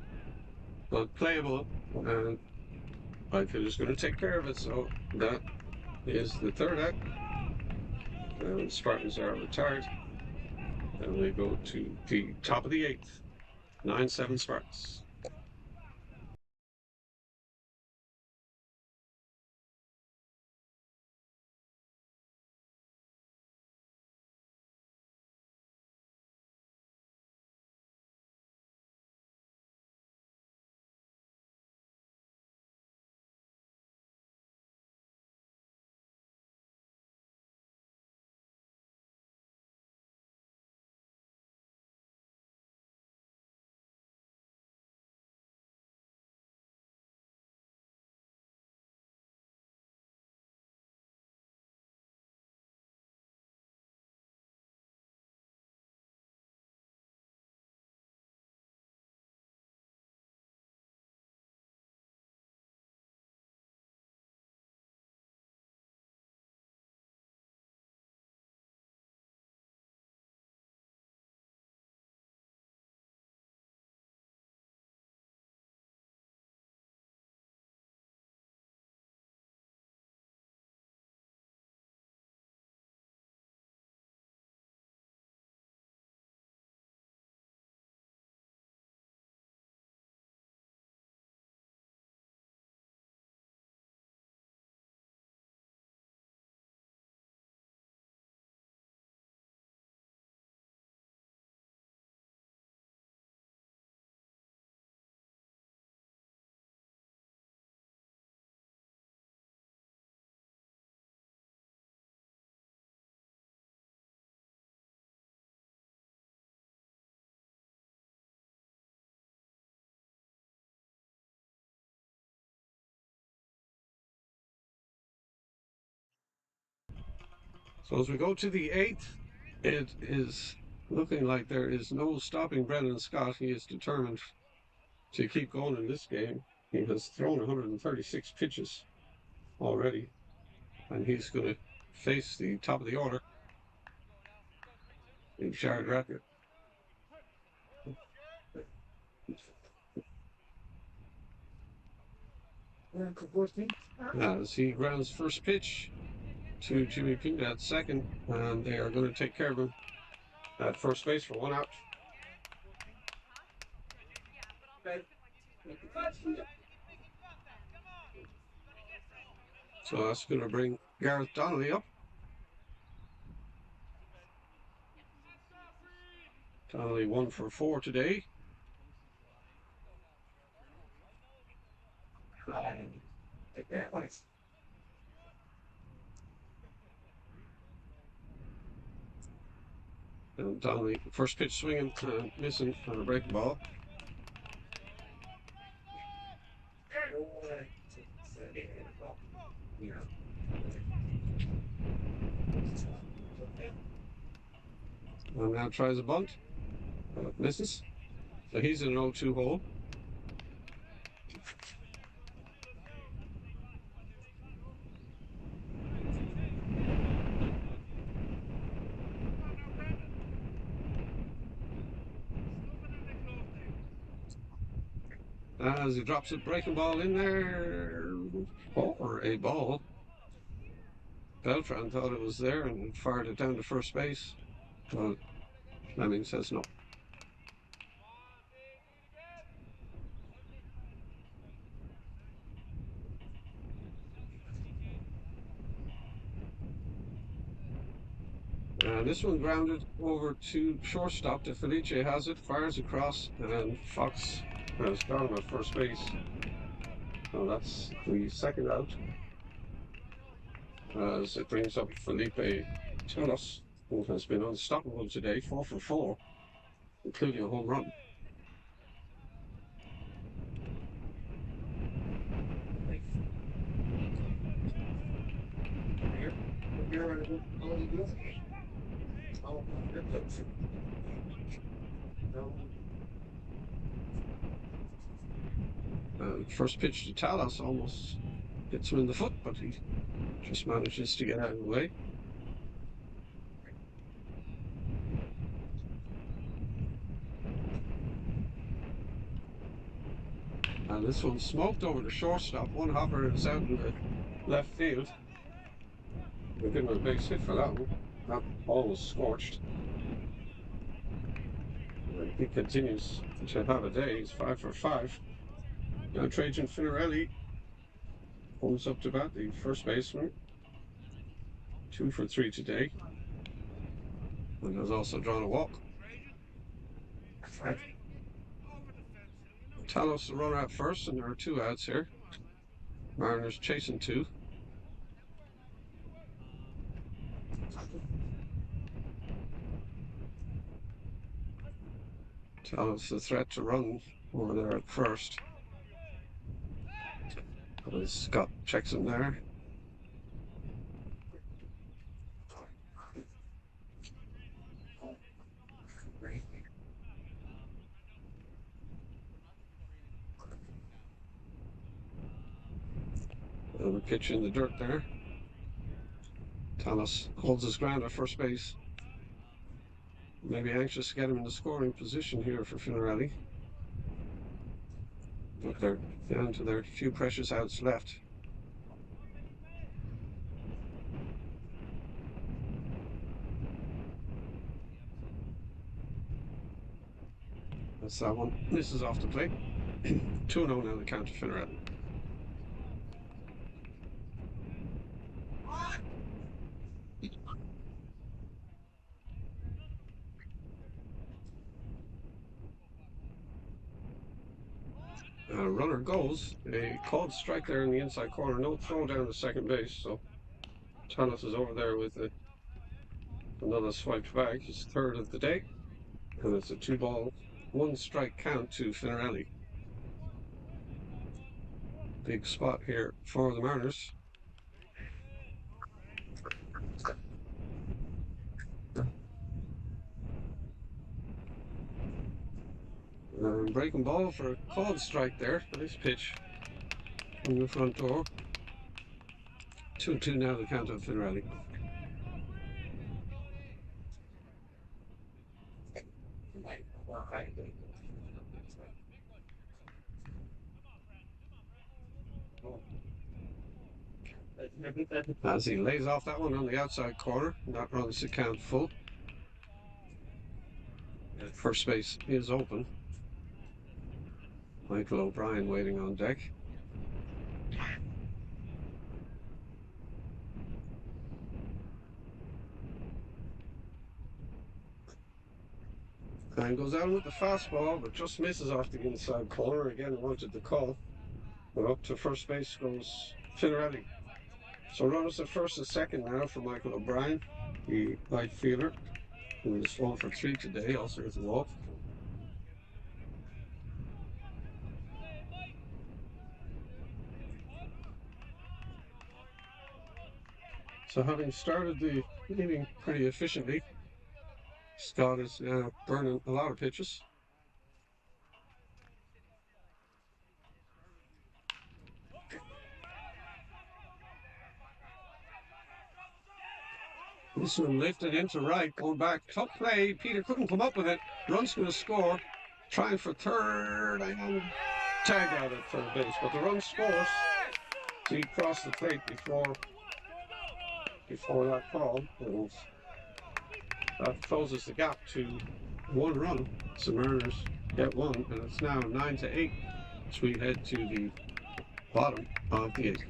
but playable, and right field is going to take care of it. So that is the 3rd out. And Spartans are retired, and they go to the top of the 8th. 9-7 Spartans. So as we go to the 8th, it is looking like there is no stopping Brendan Scott. He is determined to keep going in this game. He has thrown 136 pitches already, and he's going to face the top of the order in Jared Rackett. As he grounds first pitch to Jimmy Pinda at second, and they are going to take care of him at first base for 1 out. So that's going to bring Gareth Donnelly up. Donnelly 1 for 4 today. And Donnelly, first pitch swinging, missing on a breaking ball. And now tries a bunt. Misses. So he's in an 0-2 hole. As he drops a breaking ball in there for a ball. Beltran thought it was there and fired it down to first base. But Fleming says no. This one grounded over to shortstop. To Felice has it, fires across, and Fox has got him at first base. So that's the second out. As it brings up Felipe Telos, who has been unstoppable today, 4 for 4, including a home run. First pitch to Talas almost hits him in the foot, but he just manages to get out of the way. And this one smoked over the shortstop. One hopper is out in the left field. We give him a base hit for that one. That ball was scorched. And he continues to have a day. He's 5 for 5. Now Trajan Finarelli comes up to bat, the first baseman. 2 for 3 today. And has also drawn a walk. Talos the runner at first, and there are 2 outs here. Mariners chasing 2. Talos the threat to run over there at first. But Scott checks him there. And a pitch in the dirt there. Talos holds his ground at first base. Maybe anxious to get him in the scoring position here for Finarelli. But they're down to their few precious outs left. That's that one. Misses off the plate. 2-0 now the count to Finarelli. Runner goes. A called strike there in the inside corner. No throw down to second base. So Talos is over there with another swiped bag. His third of the day. And it's a 2-ball, 1-strike count to Finarelli. Big spot here for the Mariners. Breaking ball for a called strike there. Nice pitch from the front door. 2-2 now the count of Finarelli. As he lays off that one on the outside corner, that runs the count full. First base is open. Michael O'Brien waiting on deck. and goes out with the fastball, but just misses off the inside corner. Again, wanted the call. But up to first base goes Finarelli. So runners at first and second now for Michael O'Brien, the right fielder, who is 4 for 3 today, also with a walk. So having started the inning pretty efficiently, Scott is now burning a lot of pitches. This one lifted into right, going back. Tough play. Peter couldn't come up with it. Run's going to score. Trying for third and tagged out at third base. But the run scores. So he crossed the plate before that call. And that closes the gap to 1 run. So Mariners get 1, and it's now 9-8. So we head to the bottom of the 8th.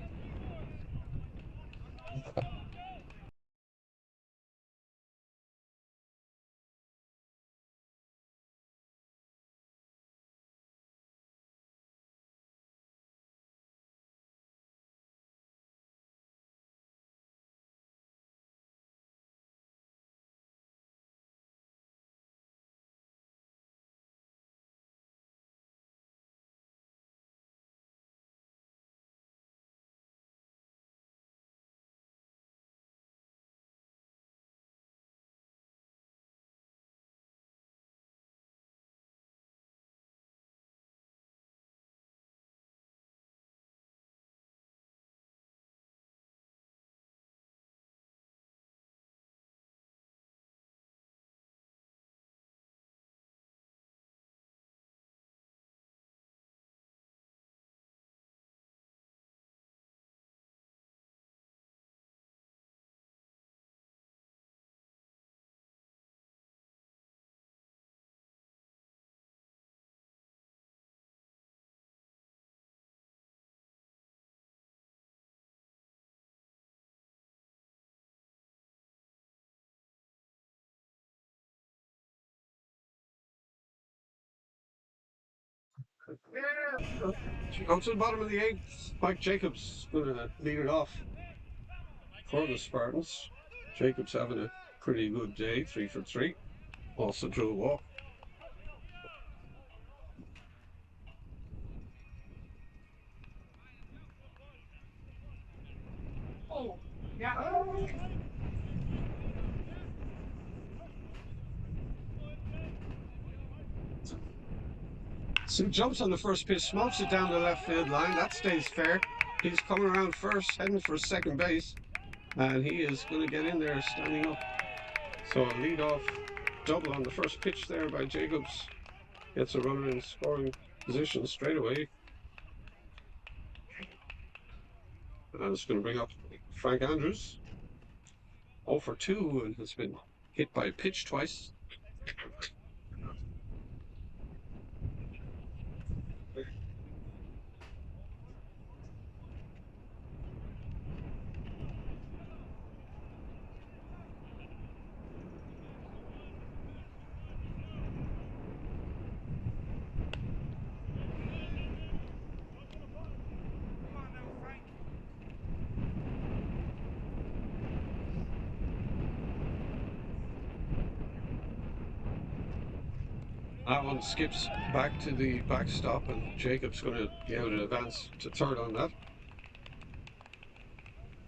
Go to the bottom of the 8th. Mike Jacobs going to lead it off for the Spartans. Jacobs having a pretty good day, 3 for 3. Also drew a walk. Oh, yeah. So he jumps on the first pitch, smokes it down the left field line. That stays fair. He's coming around first, heading for second base, and he is going to get in there standing up. So a lead-off double on the first pitch there by Jacobs. Gets a runner in scoring position straight away. And it's going to bring up Frank Andrews. 0 for 2 and has been hit by a pitch twice. That one skips back to the backstop, and Jacobs going to be able to advance to third on that.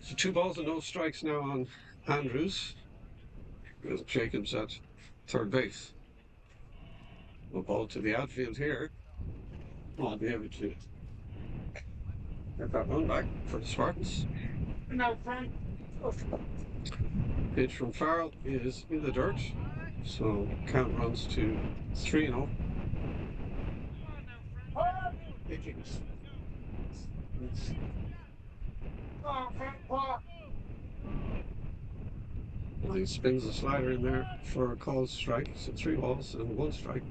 So 2 balls and no strikes now on Andrews. With Jacobs at third base. A ball to the outfield here. I'll be able to get that one back for the Spartans. No, Frank. Pitch from Farrell is in the dirt. So count runs to 3-0. He spins the slider in there for a called strike. So 3 balls and 1 strike.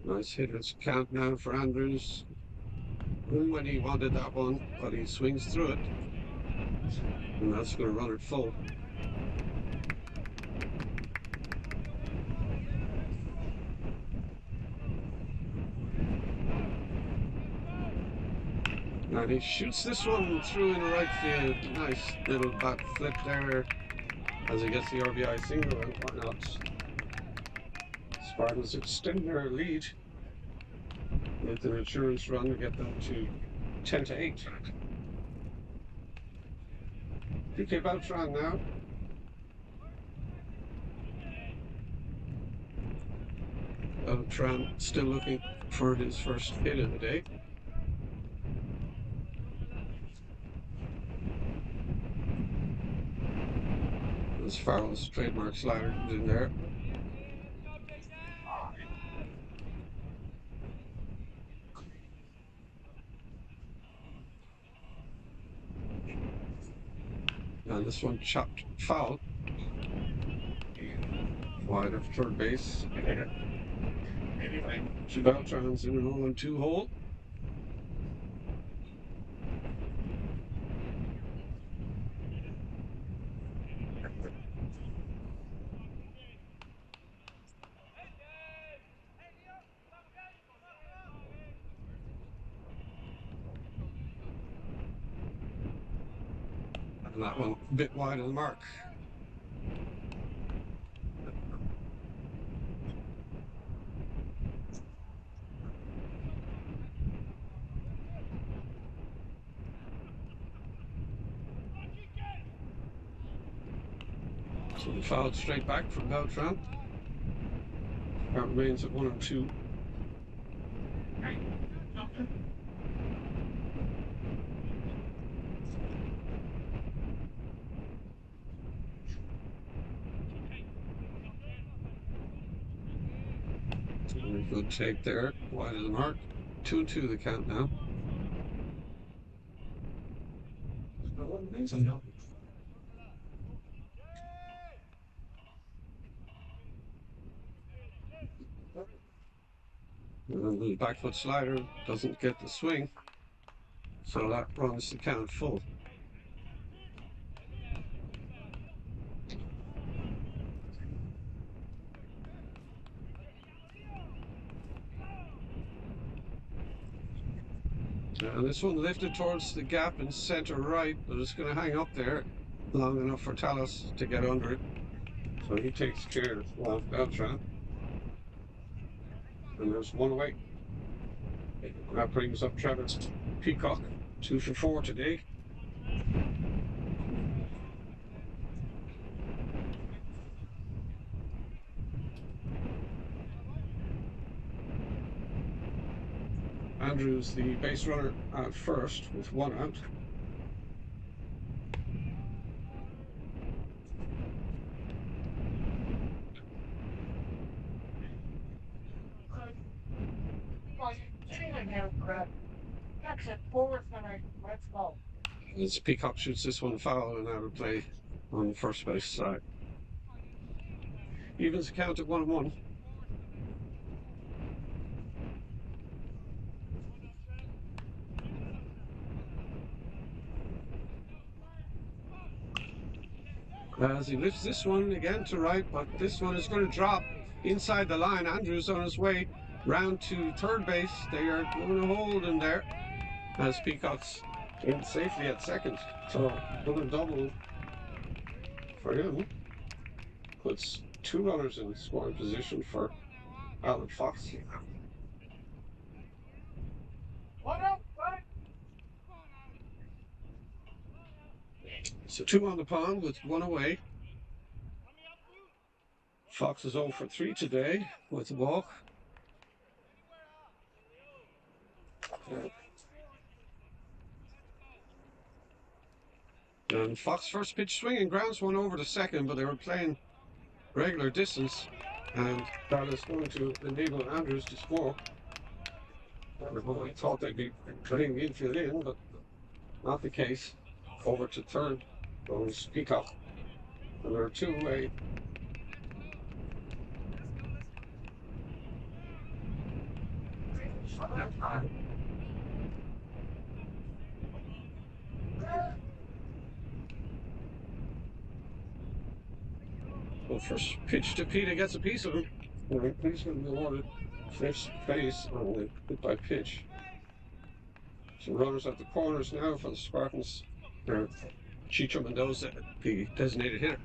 Nice hitters count now for Andrews. When he wanted that one, but he swings through it. And that's going to run it full. And he shoots this one through in the right field. Nice little bat flip there as he gets the RBI single, and why not? Spartans extend their lead with an insurance run to get them to 10-8. PK Beltran now. Beltran still looking for his first hit of the day. As Farrell's trademark slider comes in there. And this one chopped foul. Wide of third base. Beltran's in an 0-2 hole. And that one a bit wide of the mark. So he fouled straight back from Beltran. That remains at 1-2. Good take there, wide of the mark. 2-2 the count now. And the back foot slider doesn't get the swing, so that runs the count full. And this one lifted towards the gap in center right, but it's going to hang up there long enough for Talos to get under it. So he takes care of Beltran. And there's one away. That brings up Travis Peacock, 2 for 4 today. Andrews, the base runner, at first with 1 out. As Peacock shoots this one foul and out of play on the first base side. Evens the count at 1-1. As he lifts this one again to right, but this one is going to drop inside the line. Andrews on his way round to third base. They are going to hold him there as Peacock's in safely at second. So another double for him puts 2 runners in scoring position for Alan Fox. So 2 on the pond with 1 away. Fox is 0 for 3 today with a walk. And Fox first pitch swinging, grounds one over to second, but they were playing regular distance, and that is going to enable Andrews to score. Everybody thought they'd be putting the infield in, but not the case. Over to third goes Peacock. And there are 2 away. So first pitch to Peter gets a piece of him. And he's going to be awarded first base on the hit by pitch. So runners at the corners now for the Spartans. Chicho Mendoza, the designated hitter.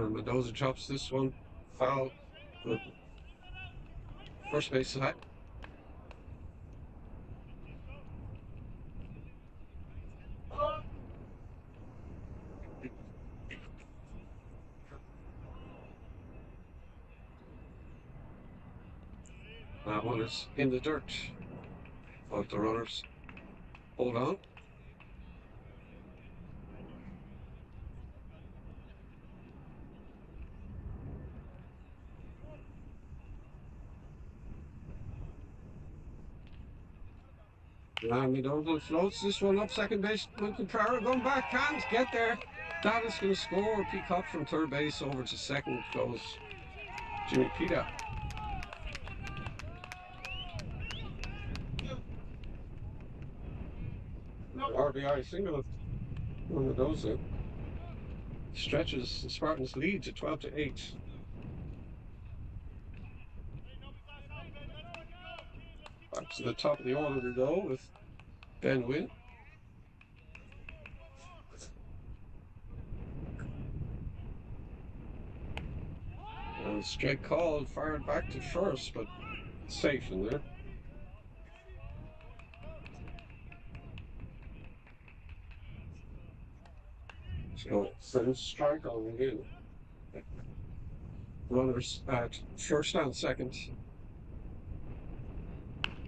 Mendoza chops this one foul. The first base side. That one is in the dirt. But the runners hold on. And Mendoza floats this one up second base. Contreras going back, can't get there. That is going to score. Peacock from third base over to second goes Jimmy Pita. RBI single on Mendoza stretches the Spartans' lead to 12-8. Back to the top of the order we go with Ben Wynn. And straight call fired back to first, but safe in there. So first strike on Wynn. Runners at first and second.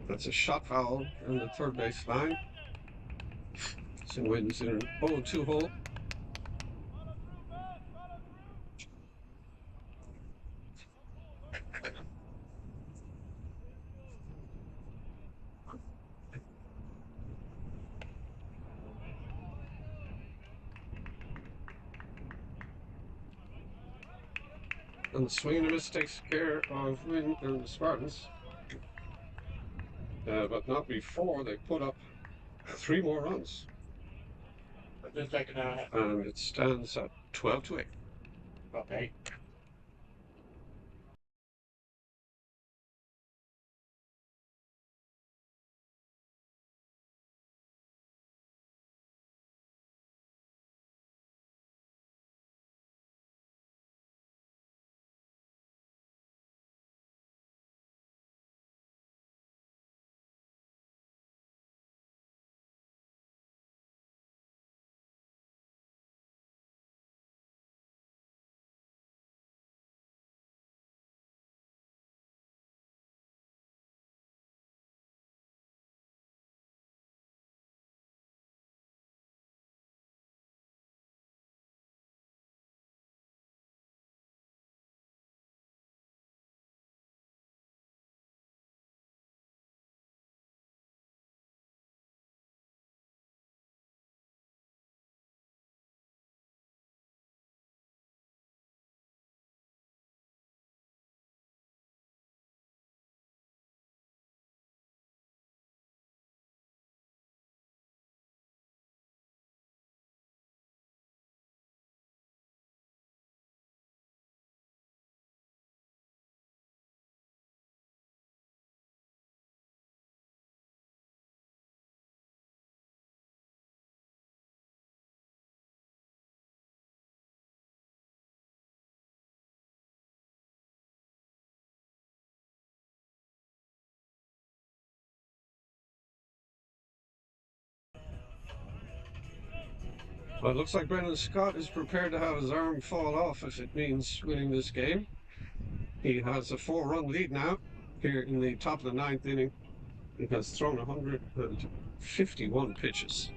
That's a shot foul on the third base line. So Wynn's in an 0-2 hole. And the swing and a miss takes care of Wynn and the Spartans. But not before they put up 3 more runs. And it stands at 12-8. Okay. Well, it looks like Brendan Scott is prepared to have his arm fall off if it means winning this game. He has a 4-run lead now. here in the top of the ninth inning. He has thrown 151 pitches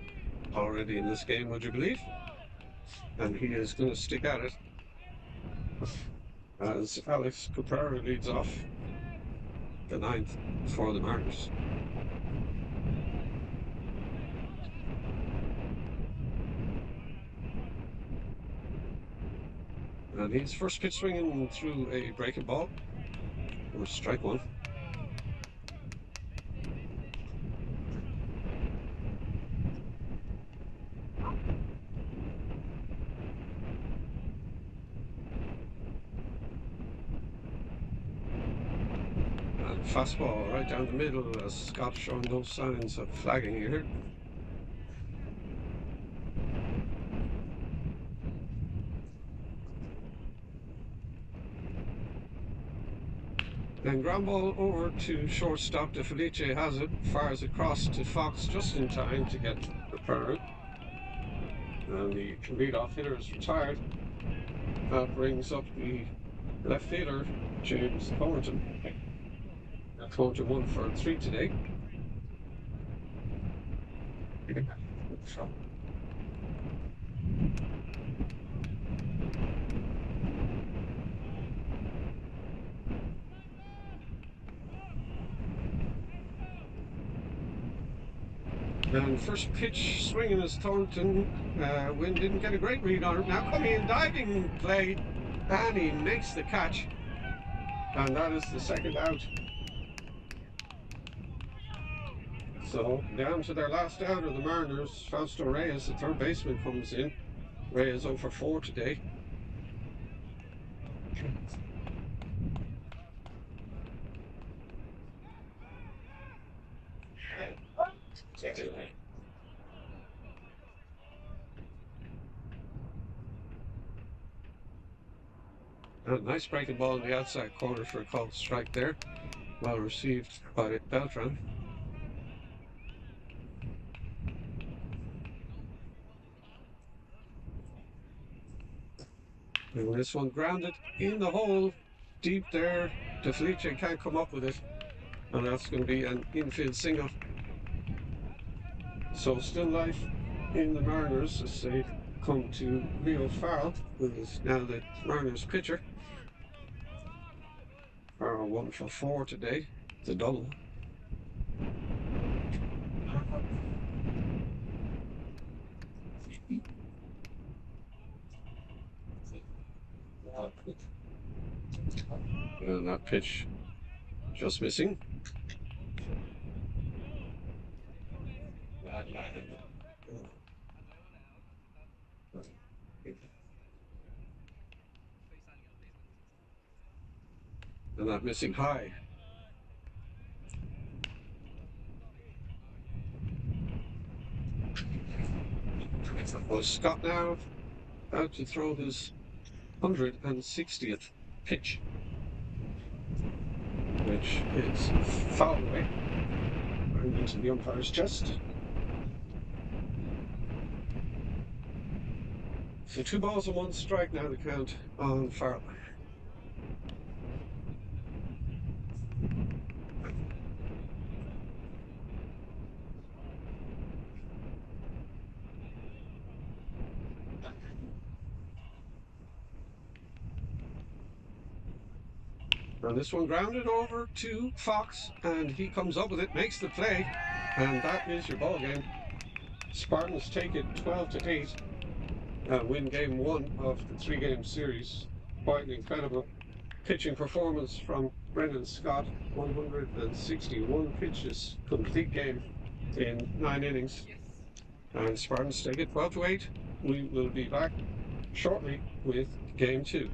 already in this game, would you believe? And he is going to stick at it as Alex Caprara leads off the ninth for the Mariners. And his first pitch swinging through a breaking ball, or strike one. And fastball right down the middle as Scott showing no signs of flagging here. And ground ball over to shortstop. De Felice has it, fires across to Fox just in time to get the parrot. And the leadoff hitter is retired. That brings up the left fielder, James Thornton. Thornton 1 for 3 today. And first pitch swinging is Thornton. Wynn didn't get a great read on it. Now coming in, diving play, and he makes the catch. And that is the second out. So down to their last out of the Mariners. Fausto Reyes, the third baseman, comes in. Reyes 0 for 4 today. A nice breaking ball in the outside corner for a called strike there. Well received by Beltran. And this one grounded in the hole, deep there. De Felice can't come up with it. And that's going to be an infield single. So still life in the Mariners as they come to Leo Farrell, who is now the Mariners pitcher. Farrell 1 for 4 today, the double. And that pitch just missing. And that missing high. Well, Scott now out to throw his 160th pitch, which is foul away and into the umpire's chest. So 2 balls and 1 strike now to count on Farrell. And this one grounded over to Fox, and he comes up with it, makes the play, and that is your ball game. Spartans take it 12-8 and win game 1 of the 3-game series. Quite an incredible pitching performance from Brendan Scott. 161 pitches, complete game in 9 innings. And Spartans take it 12-8. We will be back shortly with game 2.